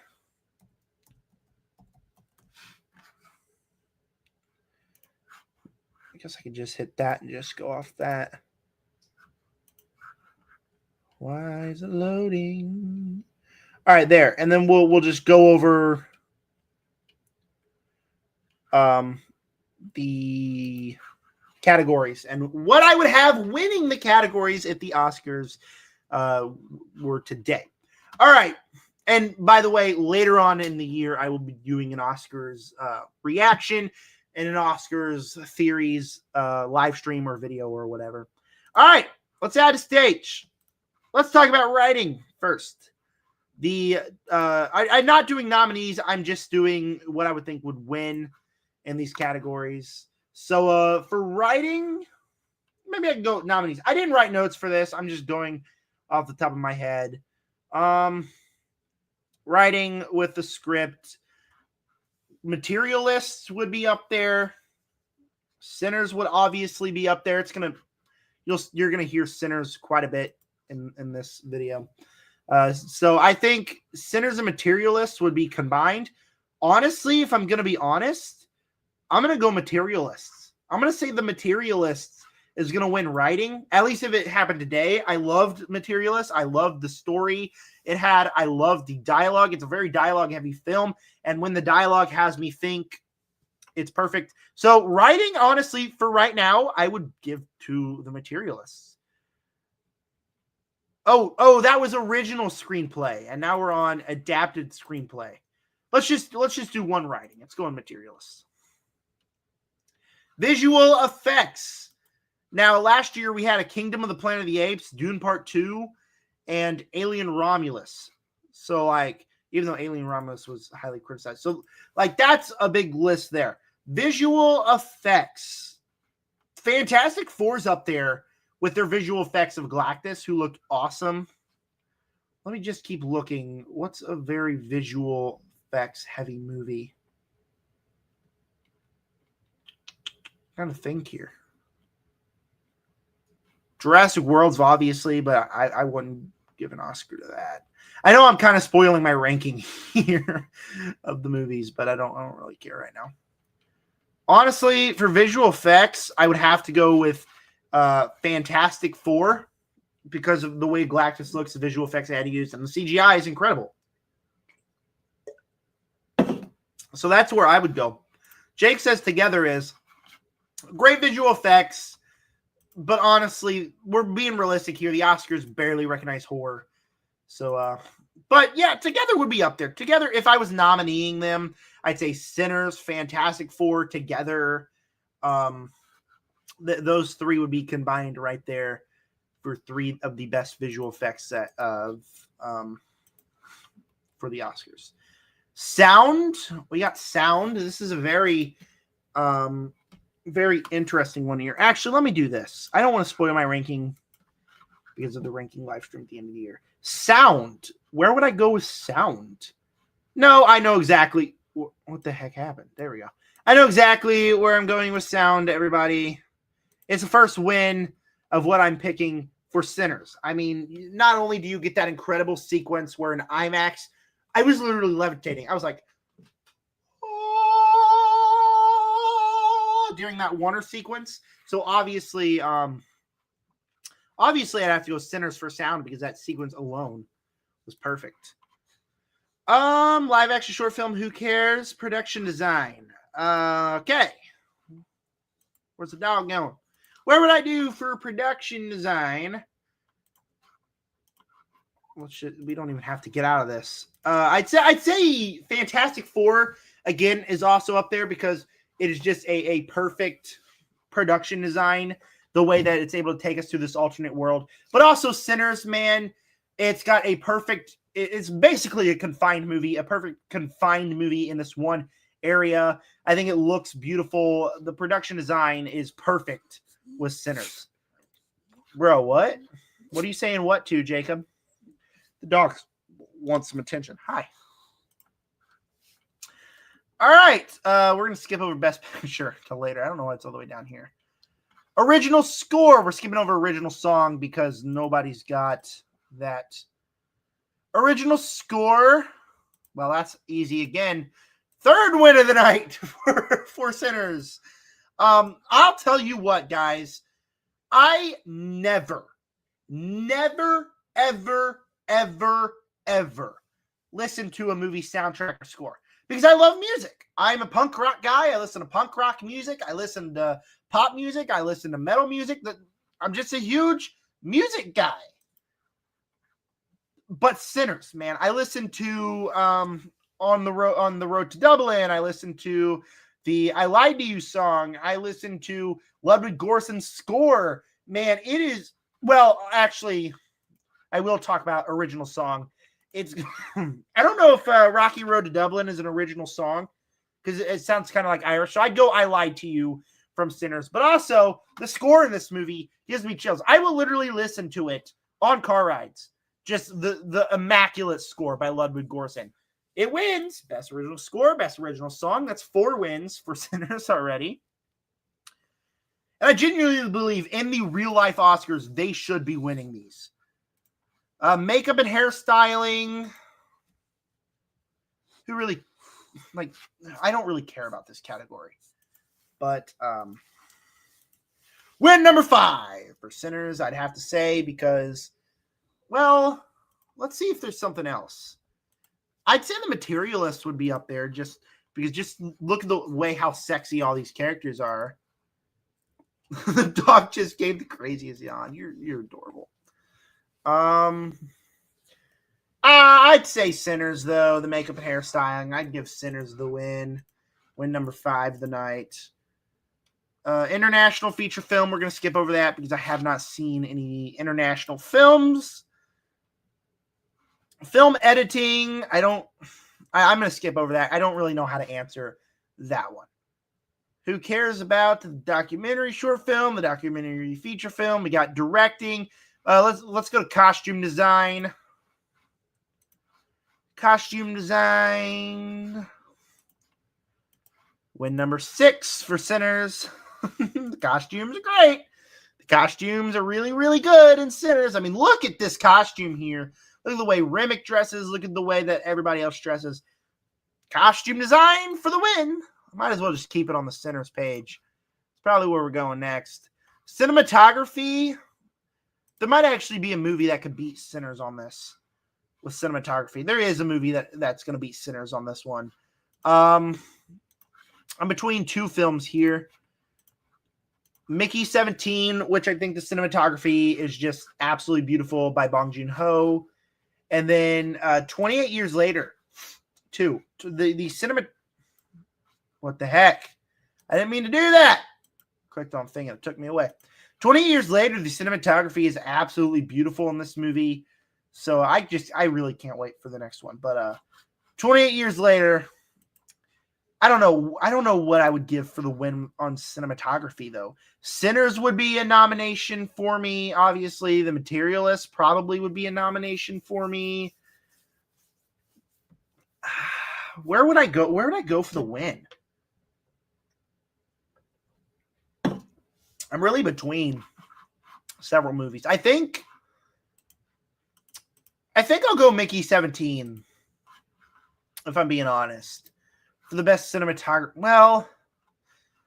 I guess I could just hit that and just go off that. Why is it loading? All right, there. And then we'll just go over the categories and what I would have winning the categories if the Oscars were today. All right. And by the way, later on in the year, I will be doing an Oscars reaction and an Oscars theories live stream or video or whatever. All right, let's add a stage. Let's talk about writing first. I'm not doing nominees. I'm just doing what I would think would win in these categories. So for writing, maybe I can go nominees. I didn't write notes for this. I'm just going off the top of my head. Writing with the script. Materialists would be up there. Sinners would obviously be up there. You're gonna hear Sinners quite a bit in this video. So I think Sinners and Materialists would be combined. Honestly, if I'm gonna be honest, I'm gonna go Materialists. I'm gonna say the Materialists is gonna win writing. At least if it happened today. I loved Materialists. I loved the story it had. I loved the dialogue. It's a very dialogue-heavy film, and when the dialogue has me think, it's perfect. So writing, honestly, for right now, I would give to the Materialists. Oh, that was original screenplay, and now we're on adapted screenplay. Let's just do one writing. Let's go on Materialists. Visual effects. Now, last year we had a Kingdom of the Planet of the Apes, Dune Part 2, and Alien Romulus. So, even though Alien Romulus was highly criticized. So, that's a big list there. Visual effects. Fantastic Four's up there with their visual effects of Galactus, who looked awesome. Let me just keep looking. What's a very visual effects heavy movie? I'm trying to think here. Jurassic World's obviously, but I wouldn't give an Oscar to that. I know I'm kind of spoiling my ranking here of the movies, but I don't really care right now. Honestly, for visual effects, I would have to go with Fantastic Four because of the way Galactus looks, the visual effects they had to use, and the CGI is incredible. So that's where I would go. Jake says Together is great visual effects, but honestly, we're being realistic here. The Oscars barely recognize horror. So, but yeah, Together would be up there. Together, if I was nominating them, I'd say Sinners, Fantastic Four, Together. Those three would be combined right there for three of the best visual effects for the Oscars. Sound, we got sound. This is a very interesting one here. Actually, let me do this. I don't want to spoil my ranking because of the ranking live stream at the end of the year. Sound. Where would I go with sound? No, I know exactly what the heck happened. There we go. I know exactly where I'm going with sound, everybody. It's the first win of what I'm picking for Sinners. I mean, not only do you get that incredible sequence where in IMAX, I was literally levitating. I was like, oh, during that Warner sequence. So obviously I'd have to go Sinners for sound because that sequence alone was perfect. Live action short film, who cares? Production design. Okay. Where's the dog going? Where would I do for production design? We don't even have to get out of this. I'd say Fantastic Four again is also up there because it is just a perfect production design. The way that it's able to take us to this alternate world, but also Sinners, man, it's got a perfect. It's basically a confined movie, a perfect confined movie in this one area. I think it looks beautiful. The production design is perfect with Sinners. Bro, what? What are you saying what to, Jacob? The dog wants some attention. Hi. All right. We're going to skip over Best Picture till later. I don't know why it's all the way down here. Original score. We're skipping over original song because nobody's got that. Original score. Well, that's easy again. Third win of the night for Sinners. I'll tell you what, guys. I never, ever, ever, ever listen to a movie soundtrack or score because I love music. I'm a punk rock guy. I listen to punk rock music. I listen to pop music. I listen to metal music. I'm just a huge music guy. But Sinners, man, I listened to on the road to Dublin. I listened to the "I Lied to You" song. I listened to Ludwig Göransson's score. Man, it is actually. I will talk about original song. It's I don't know if Rocky Road to Dublin is an original song because it sounds kind of like Irish. So I'd go "I Lied to You" from Sinners, but also the score in this movie gives me chills. I will literally listen to it on car rides. Just the immaculate score by Ludwig Göransson. It wins best original score, best original song. That's 4 wins for Sinners already. And I genuinely believe in the real life Oscars, they should be winning these. Makeup and hairstyling. Who really, I don't really care about this category. But win number 5 for Sinners, I'd have to say, because, well, let's see if there's something else. I'd say The Materialist would be up there just because just look at the way how sexy all these characters are. The dog just gave the craziest yawn. You're adorable. I'd say Sinners, though. The makeup and hairstyling. I'd give Sinners the win. Win number 5 of the night. International feature film. We're going to skip over that because I have not seen any international films. Film editing. I'm going to skip over that. I don't really know how to answer that one. Who cares about the documentary short film, the documentary feature film? We got directing. Let's go to costume design. Costume design. Win number 6 for Sinners. The costumes are great. The costumes are really, really good in Sinners. I mean, look at this costume here. Look at the way Remick dresses. Look at the way that everybody else dresses. Costume design for the win. I might as well just keep it on the Sinners page. It's probably where we're going next. Cinematography. There might actually be a movie that could beat Sinners on this with cinematography. There is a movie that's going to beat Sinners on this one. I'm between 2 films here. Mickey 17, which I think the cinematography is just absolutely beautiful by Bong Joon-ho. And then 28 Years Later, too. The cinema... What the heck? I didn't mean to do that. Clicked on thing and it took me away. 28 Years Later, the cinematography is absolutely beautiful in this movie. So I really can't wait for the next one. But 28 Years Later, I don't know what I would give for the win on cinematography, though. Sinners would be a nomination for me, obviously. The Materialist probably would be a nomination for me. Where would I go? Where would I go for the win? I'm really between several movies. I think I'll go Mickey 17, if I'm being honest, for the best cinematography. Well,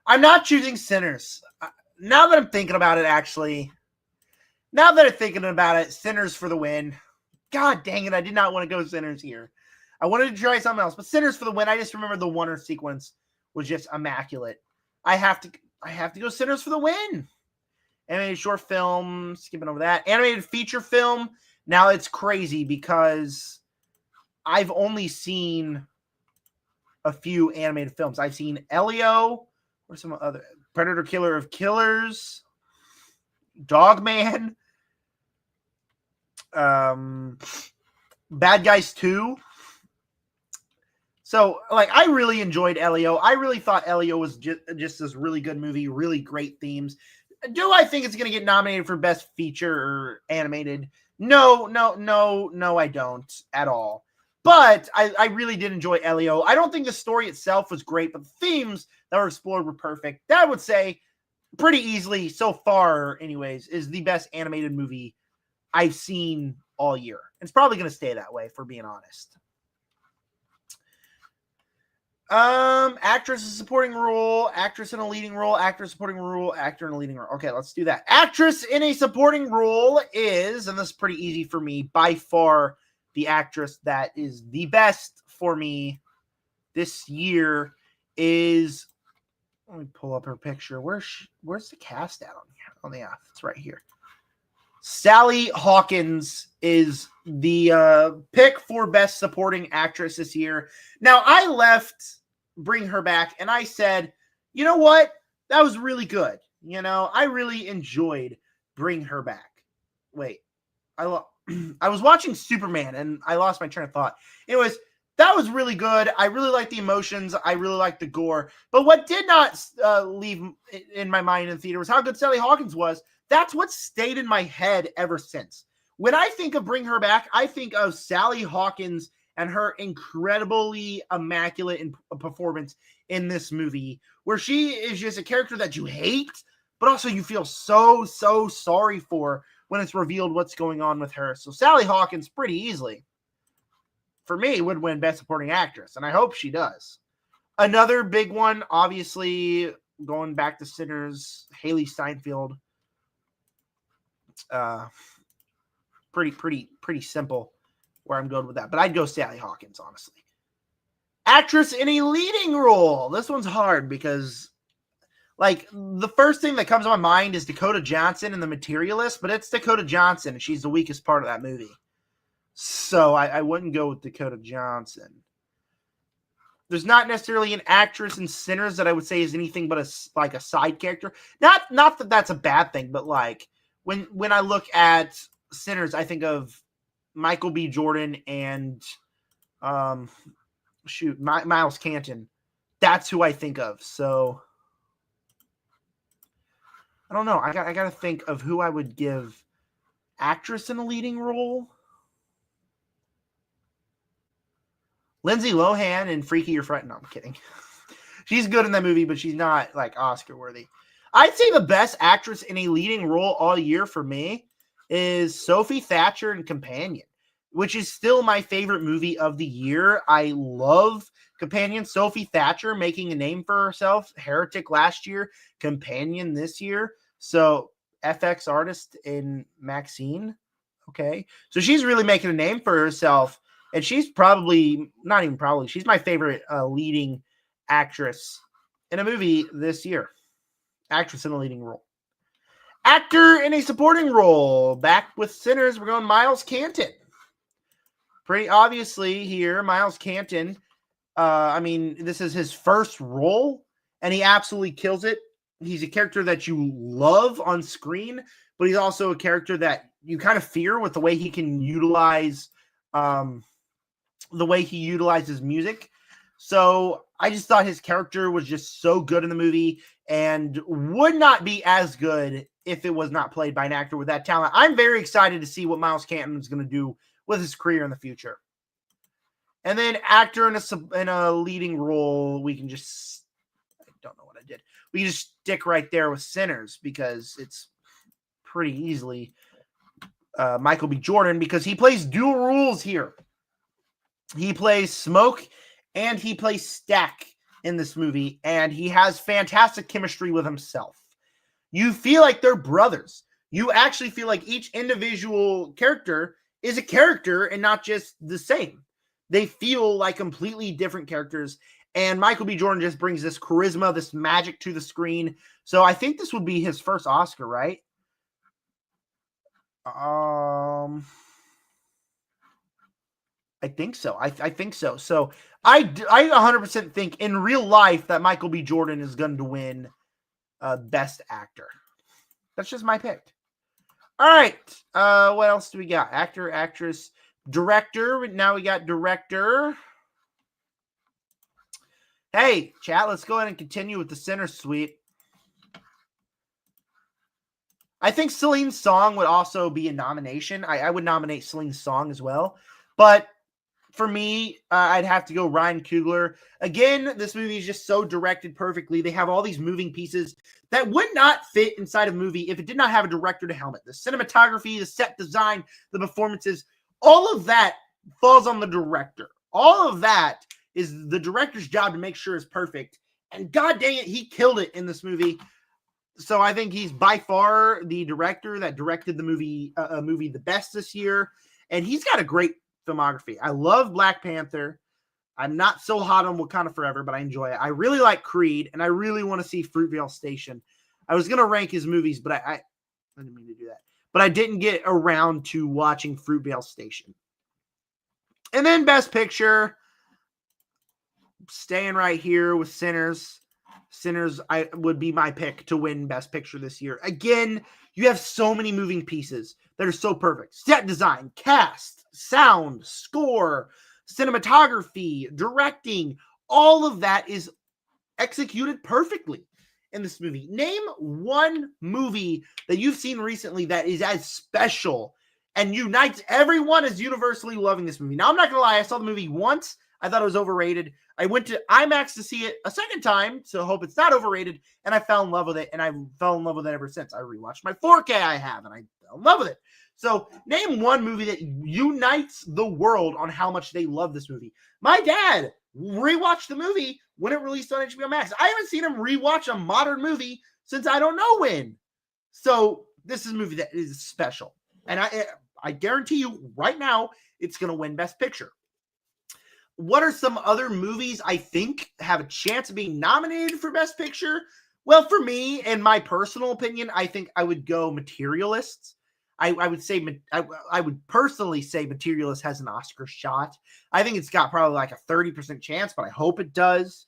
I'm not choosing Sinners. Now that I'm thinking about it, Sinners for the win. God dang it, I did not want to go Sinners here. I wanted to try something else, but Sinners for the win. I just remember the Wonder sequence was just immaculate. I have to go Sinners for the win. Animated short film, skipping over that. Animated feature film. Now it's crazy because I've only seen a few animated films. I've seen Elio, or some other Predator Killer of Killers, Dogman, Bad Guys 2. So, I really enjoyed Elio. I really thought Elio was just this really good movie, really great themes. Do I think it's going to get nominated for Best Feature or Animated? No, I don't at all. But I really did enjoy Elio. I don't think the story itself was great, but the themes that were explored were perfect. That I would say pretty easily, so far anyways, is the best animated movie I've seen all year. It's probably going to stay that way, for being honest. Actress in supporting role, actress in a leading role, actor supporting role, actor in a leading role. Okay, let's do that. Actress in a supporting role is, and this is pretty easy for me, by far the actress that is the best for me this year is, let me pull up her picture. Where's the cast at on here? Oh yeah, it's right here. Sally Hawkins is the pick for best supporting actress this year. Now, I left Bring Her Back and I said, you know what? That was really good. You know, I really enjoyed Bring Her Back. Wait, I was watching Superman and I lost my train of thought. That was really good. I really liked the emotions. I really liked the gore. But what did not leave in my mind in the theater was how good Sally Hawkins was. That's what stayed in my head ever since. When I think of Bring Her Back, I think of Sally Hawkins and her incredibly immaculate performance in this movie, where she is just a character that you hate, but also you feel so sorry for when it's revealed what's going on with her. So Sally Hawkins pretty easily, for me, would win Best Supporting Actress, and I hope she does. Another big one, obviously, going back to Sinners, Haley Steinfeld. Pretty simple where I'm going with that, but I'd go Sally Hawkins, honestly. Actress in a leading role. This one's hard because, like, the first thing that comes to my mind is Dakota Johnson in The Materialist, but it's Dakota Johnson, and she's the weakest part of that movie. So I wouldn't go with Dakota Johnson. There's not necessarily an actress in Sinners that I would say is anything but a side character. Not that that's a bad thing, but like when I look at Sinners, I think of Michael B. Jordan and Miles Canton. That's who I think of. So I don't know. I got to think of who I would give actress in a leading role. Lindsay Lohan in Freaky or Frightened. No, I'm kidding. She's good in that movie, but she's not like Oscar worthy. I'd say the best actress in a leading role all year for me is Sophie Thatcher in Companion, which is still my favorite movie of the year. I love Companion. Sophie Thatcher making a name for herself. Heretic last year, Companion this year. So FX artist in Maxine. Okay. So she's really making a name for herself. And she's she's my favorite leading actress in a movie this year. Actress in a leading role. Actor in a supporting role. Back with Sinners, we're going Miles Canton. Pretty obviously here, Miles Canton. This is his first role, and he absolutely kills it. He's a character that you love on screen, but he's also a character that you kind of fear with the way he can utilize the way he utilizes music. So I just thought his character was just so good in the movie and would not be as good if it was not played by an actor with that talent. I'm very excited to see what Miles Canton is going to do with his career in the future. And then actor in a leading role, I don't know what I did. We can just stick right there with Sinners because it's pretty easily Michael B. Jordan because he plays dual roles here. He plays Smoke and he plays Stack in this movie, and he has fantastic chemistry with himself. You feel like they're brothers. You actually feel like each individual character is a character and not just the same. They feel like completely different characters, and Michael B. Jordan just brings this charisma, this magic to the screen. So I think this would be his first Oscar, right? I think so. I think so. So I 100% think in real life that Michael B. Jordan is going to win Best Actor. That's just my pick. All right. What else do we got? Actor, actress, director. Now we got director. Hey, chat, let's go ahead and continue with the center sweep. I think Celine Song would also be a nomination. I would nominate Celine Song as well. But for me, I'd have to go Ryan Coogler. Again, this movie is just so directed perfectly. They have all these moving pieces that would not fit inside a movie if it did not have a director to helm it. The cinematography, the set design, the performances, all of that falls on the director. All of that is the director's job to make sure it's perfect. And god dang it, he killed it in this movie. So I think he's by far the director that directed the movie the best this year. And he's got a great filmography. I love Black Panther. I'm not so hot on Wakanda Forever, but I enjoy it. I really like Creed, and I really want to see Fruitvale Station. I was going to rank his movies, but I didn't mean to do that. But I didn't get around to watching Fruitvale Station. And then Best Picture, staying right here with Sinners. Sinners would be my pick to win Best Picture this year. Again, you have so many moving pieces that are so perfect. Set design, cast, sound, score, cinematography, directing, all of that is executed perfectly in this movie. Name one movie that you've seen recently that is as special and unites everyone as universally loving this movie. Now, I'm not going to lie. I saw the movie once. I thought it was overrated. I went to IMAX to see it a second time, so I hope it's not overrated, and I fell in love with it, and I fell in love with it ever since. I rewatched my 4K I have, and I fell in love with it. So name one movie that unites the world on how much they love this movie. My dad rewatched the movie when it released on HBO Max. I haven't seen him rewatch a modern movie since I don't know when. So this is a movie that is special. And I guarantee you right now, it's going to win Best Picture. What are some other movies I think have a chance of being nominated for Best Picture? Well, for me, in my personal opinion, I think I would go Materialists. I would personally say Materialist has an Oscar shot. I think it's got probably like a 30% chance, but I hope it does.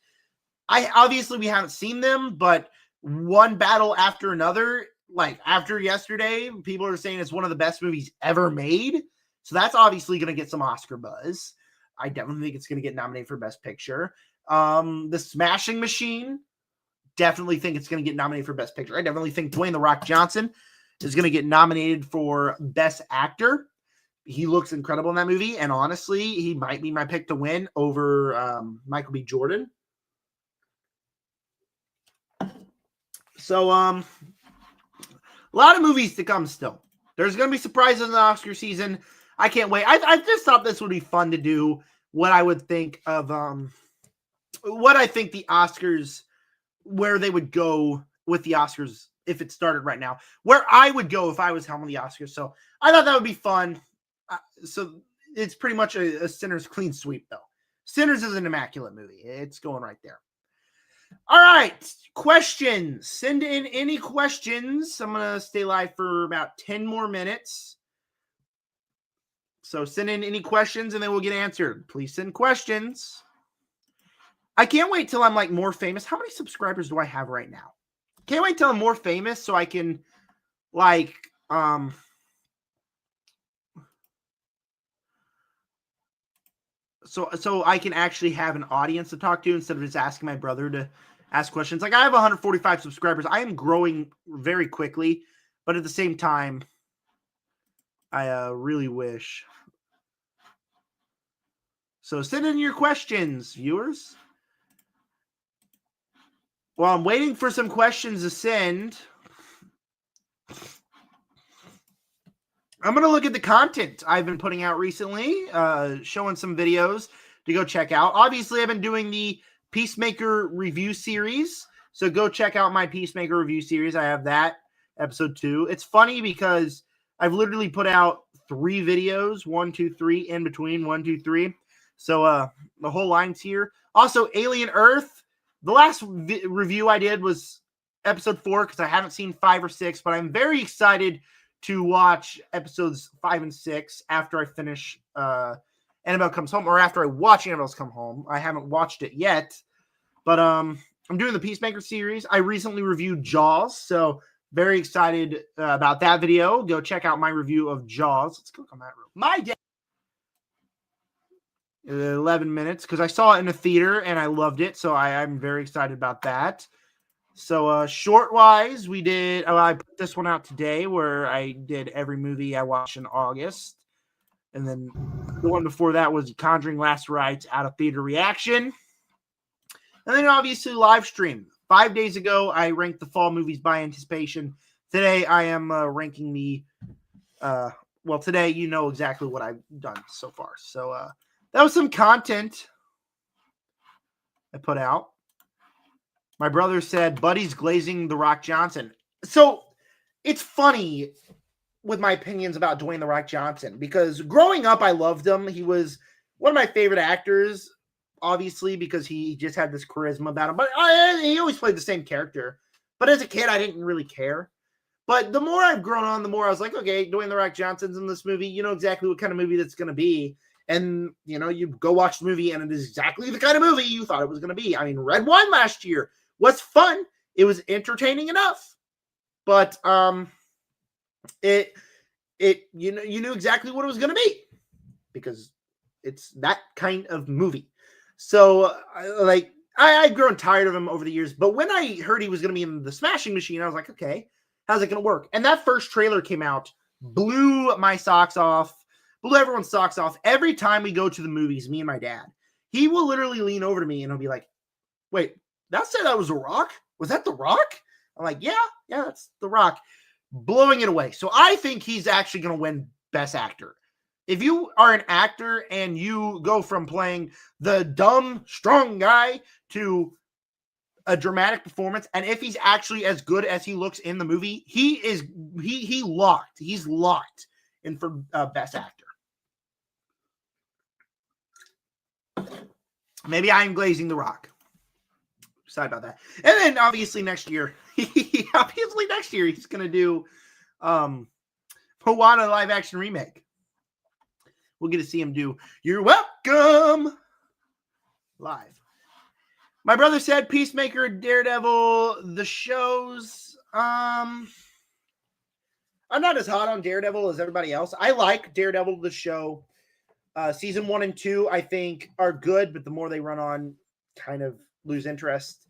Obviously we haven't seen them, but one battle after another, like after yesterday, people are saying it's one of the best movies ever made. So that's obviously going to get some Oscar buzz. I definitely think it's going to get nominated for Best Picture. The Smashing Machine, definitely think it's going to get nominated for Best Picture. I definitely think Dwayne "The Rock" Johnson is going to get nominated for Best Actor. He looks incredible in that movie, and honestly, he might be my pick to win over Michael B. Jordan. So, a lot of movies to come still. There's going to be surprises in the Oscar season. I can't wait. I just thought this would be fun to do. What I would think of, what I think the Oscars, where they would go with the Oscars if it started right now, where I would go if I was helming the Oscars. So I thought that would be fun. So it's pretty much a Sinners clean sweep, though. Sinners is an immaculate movie. It's going right there. All right, questions. Send in any questions. I'm going to stay live for about 10 more minutes. So send in any questions and they will get answered. Please send questions. I can't wait till I'm like more famous. How many subscribers do I have right now? Can't wait till I'm more famous so I can like so I can actually have an audience to talk to instead of just asking my brother to ask questions. Like I have 145 subscribers. I am growing very quickly, but at the same time, I really wish. So send in your questions, viewers. While I'm waiting for some questions to send, I'm going to look at the content I've been putting out recently, showing some videos to go check out. Obviously, I've been doing the Peacemaker review series, so go check out my Peacemaker review series. I have that, episode 2. It's funny because I've literally put out 3 videos, 1, 2, 3, in between, 1, 2, 3. So the whole line's here. Also, Alien Earth. The last review I did was episode 4 because I haven't seen 5 or 6, but I'm very excited to watch episodes 5 and 6 after I finish Annabelle Comes Home, or after I watch Annabelle Come Home. I haven't watched it yet, but I'm doing the Peacemaker series. I recently reviewed Jaws, so very excited about that video. Go check out my review of Jaws. Let's click on that. My day. 11 minutes because I saw it in a theater and I loved it, so I'm very excited about that. So short wise, we did I put this one out today where I did every movie I watched in August, and then the one before that was Conjuring Last Rites out of theater reaction, and then obviously live stream. 5 days ago I ranked the fall movies by anticipation. Today I am ranking the well, today you know exactly what I've done so far. So that was some content. I put out. My brother said, Buddy's glazing The Rock Johnson. So it's funny with my opinions about Dwayne The Rock Johnson because growing up, I loved him. He was one of my favorite actors, obviously, because he just had this charisma about him. But he always played the same character. But as a kid, I didn't really care. But the more I've grown on, the more I was like, okay, Dwayne The Rock Johnson's in this movie. You know exactly what kind of movie that's going to be. And, you know, you go watch the movie, and it is exactly the kind of movie you thought it was going to be. I mean, Red One last year was fun. It was entertaining enough. But you knew exactly what it was going to be because it's that kind of movie. So, I've grown tired of him over the years. But when I heard he was going to be in The Smashing Machine, I was like, okay, how's it going to work? And that first trailer came out, blew my socks off, blew everyone's socks off. Every time we go to the movies, me and my dad, he will literally lean over to me and he'll be like, wait, that said that was The Rock? Was that The Rock? I'm like, yeah, that's The Rock. Blowing it away. So I think he's actually going to win Best Actor. If you are an actor and you go from playing the dumb, strong guy to a dramatic performance, and if he's actually as good as he looks in the movie, he's locked in for Best Actor. Maybe I'm glazing The Rock. Sorry about that. And then obviously next year he's going to do Moana live action remake. We'll get to see him do You're Welcome live. My brother said Peacemaker, Daredevil, the shows. I'm not as hot on Daredevil as everybody else. I like Daredevil, the show. Season 1 and 2, I think, are good, but the more they run on, kind of lose interest.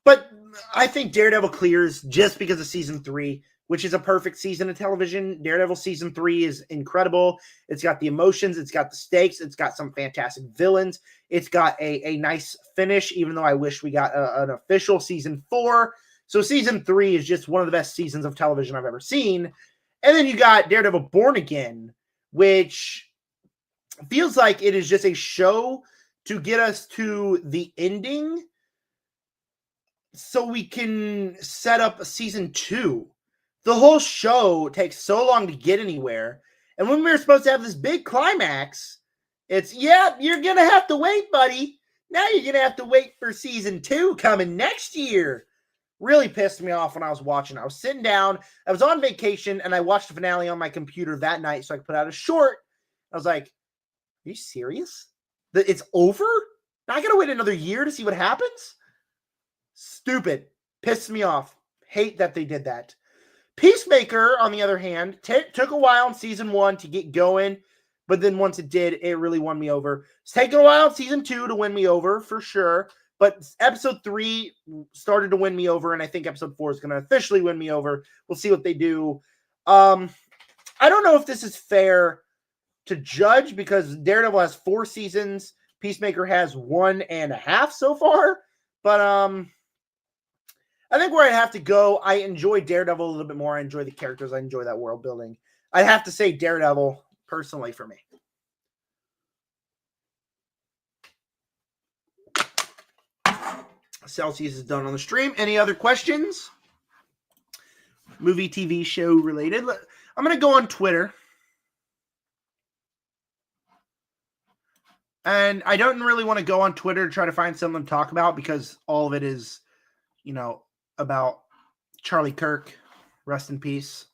But I think Daredevil clears just because of season 3, which is a perfect season of television. Daredevil season 3 is incredible. It's got the emotions. It's got the stakes. It's got some fantastic villains. It's got a nice finish, even though I wish we got an official season 4. So season 3 is just one of the best seasons of television I've ever seen. And then you got Daredevil Born Again, which feels like it is just a show to get us to the ending so we can set up a season 2. The whole show takes so long to get anywhere. And when we were supposed to have this big climax, it's, you're going to have to wait, buddy. Now you're going to have to wait for season 2 coming next year. Really pissed me off when I was watching. I was sitting down. I was on vacation, and I watched the finale on my computer that night so I could put out a short. I was like, are you serious? It's over? Now I got to wait another year to see what happens? Stupid. Pissed me off. Hate that they did that. Peacemaker, on the other hand, took a while in season 1 to get going, but then once it did, it really won me over. It's taken a while in season 2 to win me over, for sure, but episode 3 started to win me over, and I think episode 4 is going to officially win me over. We'll see what they do. I don't know if this is fair to judge, because Daredevil has 4 seasons, Peacemaker has 1.5 so far, but I think where I have to go, I enjoy Daredevil a little bit more. I enjoy the characters. I enjoy that world building. I'd have to say Daredevil, personally, for me. Celsius is done on the stream. Any other questions? Movie, TV show related. I'm going to go on Twitter. And I don't really want to go on Twitter to try to find something to talk about, because all of it is, about Charlie Kirk, rest in peace.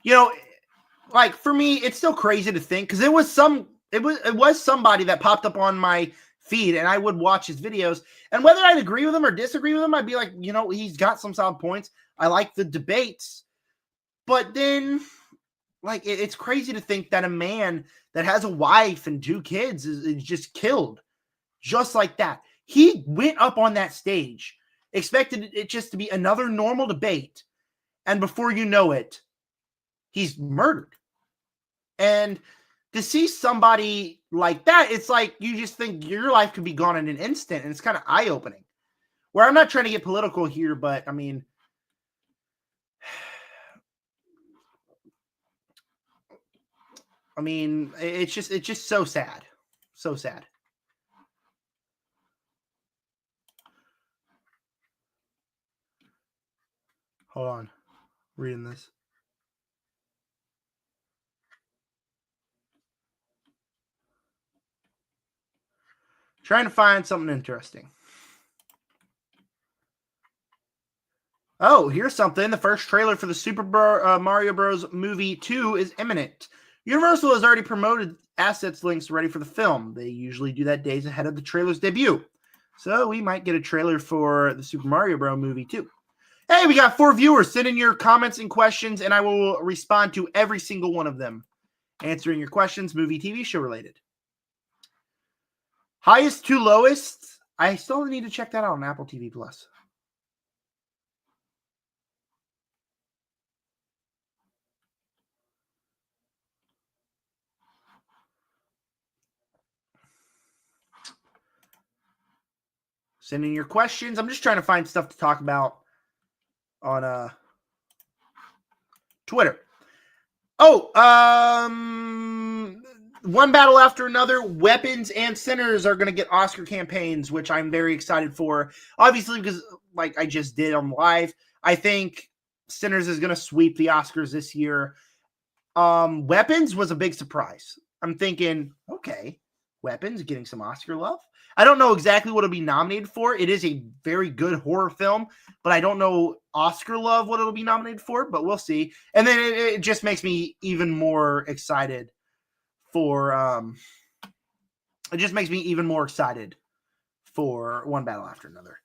For me, it's still crazy to think, because it was somebody that popped up on my feed, and I would watch his videos, and whether I'd agree with him or disagree with him, I'd be like, he's got some solid points. I like the debates, but then, it's crazy to think that a man that has a wife and 2 kids is just killed, just like that. He went up on that stage, expected it just to be another normal debate, and before you know it, he's murdered. And to see somebody like that, it's like you just think your life could be gone in an instant, and it's kind of eye-opening. Where I'm not trying to get political here, but I mean, it's just so sad. So sad. Hold on. Reading this. Trying to find something interesting. Oh, here's something. The first trailer for the Super Mario Bros. Movie 2 is imminent. Universal has already promoted assets links ready for the film. They usually do that days ahead of the trailer's debut. So we might get a trailer for the Super Mario Bros. Movie 2. Hey, we got 4 viewers. Send in your comments and questions, and I will respond to every single one of them. Answering your questions, movie, TV show related. Highest to lowest. I still need to check that out on Apple TV Plus. Send in your questions. I'm just trying to find stuff to talk about on Twitter. Oh, one battle after another. Weapons and Sinners are going to get Oscar campaigns, which I'm very excited for. Obviously, because like I just did on live, I think Sinners is going to sweep the Oscars this year. Weapons was a big surprise. I'm thinking, okay, Weapons getting some Oscar love. I don't know exactly what it'll be nominated for. It is a very good horror film, but I don't know Oscar love what it'll be nominated for, but we'll see. And then it just makes me even more excited for it just makes me even more excited for One Battle After Another.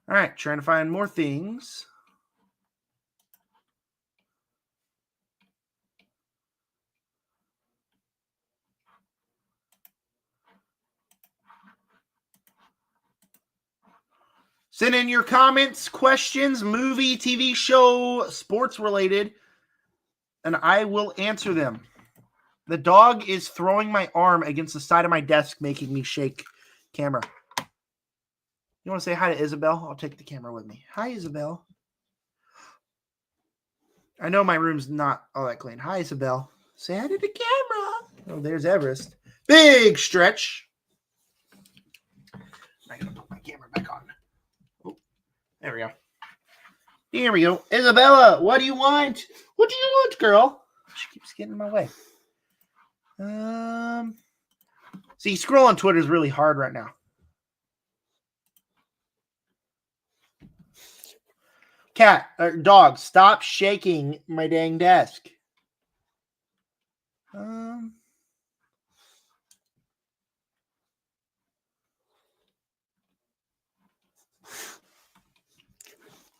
All right, trying to find more things. Send in your comments, questions, movie, TV show, sports related, and I will answer them. The dog is throwing my arm against the side of my desk, making me shake camera. You want to say hi to Isabel? I'll take the camera with me. Hi, Isabel. I know my room's not all that clean. Hi, Isabel. Say hi to the camera. Oh, there's Everest. Big stretch. I gotta put my camera back on. Oh, there we go. Here we go. Isabella, what do you want? What do you want, girl? She keeps getting in my way. See, scrolling Twitter is really hard right now. Cat or dog, stop shaking my dang desk.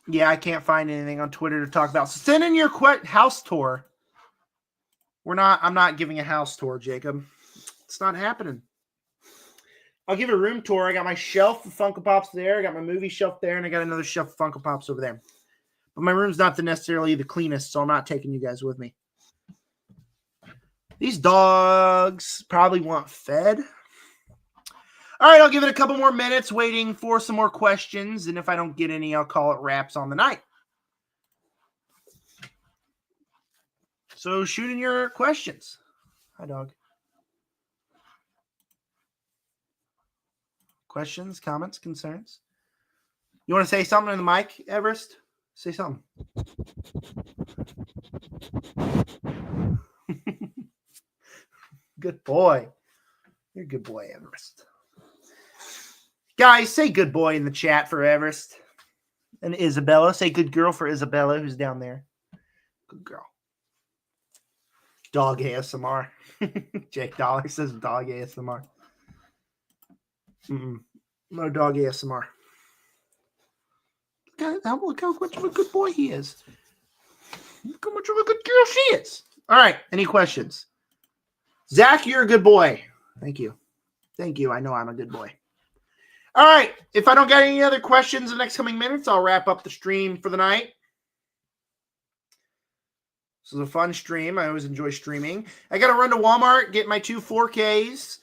Yeah, I can't find anything on Twitter to talk about. So send in your house tour. I'm not giving a house tour, Jacob. It's not happening. I'll give a room tour. I got my shelf of Funko Pops there. I got my movie shelf there, and I got another shelf of Funko Pops over there. But my room's not necessarily the cleanest, so I'm not taking you guys with me. These dogs probably want fed. All right, I'll give it a couple more minutes waiting for some more questions, and if I don't get any, I'll call it wraps on the night. So shoot in your questions. Hi, dog. Questions, comments, concerns? You want to say something in the mic, Everest? Say something. Good boy. You're a good boy, Everest. Guys, say good boy in the chat for Everest. And Isabella. Say good girl for Isabella, who's down there. Good girl. Dog ASMR. Jake Dollar says dog ASMR. No dog ASMR. Look how much of a good boy he is. Look how much of a good girl she is. All right. Any questions? Zach, you're a good boy. Thank you. Thank you. I know I'm a good boy. All right. If I don't get any other questions in the next coming minutes, I'll wrap up the stream for the night. This is a fun stream. I always enjoy streaming. I got to run to Walmart, get my 2 4Ks,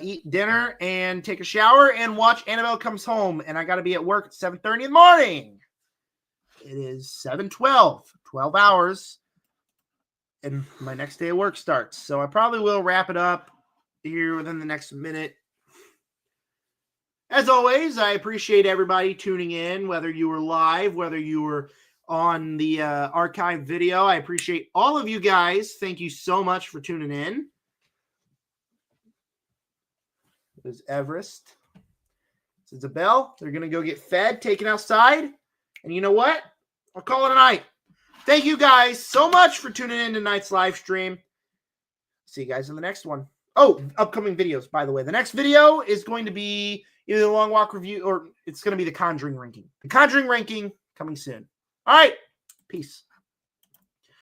eat dinner, and take a shower, and watch Annabelle Comes Home. And I got to be at work at 7:30 in the morning. It is 7:12, 12 hours, and my next day of work starts. So I probably will wrap it up here within the next minute. As always, I appreciate everybody tuning in, whether you were live, whether you were on the archive video. I appreciate all of you guys. Thank you so much for tuning in. There's Everest. This is Isabel. They're going to go get fed, taken outside. And you know what? I'll call it a night. Thank you guys so much for tuning in to tonight's live stream. See you guys in the next one. Oh, upcoming videos, by the way. The next video is going to be either the Long Walk review or it's going to be the Conjuring ranking. The Conjuring ranking coming soon. All right. Peace.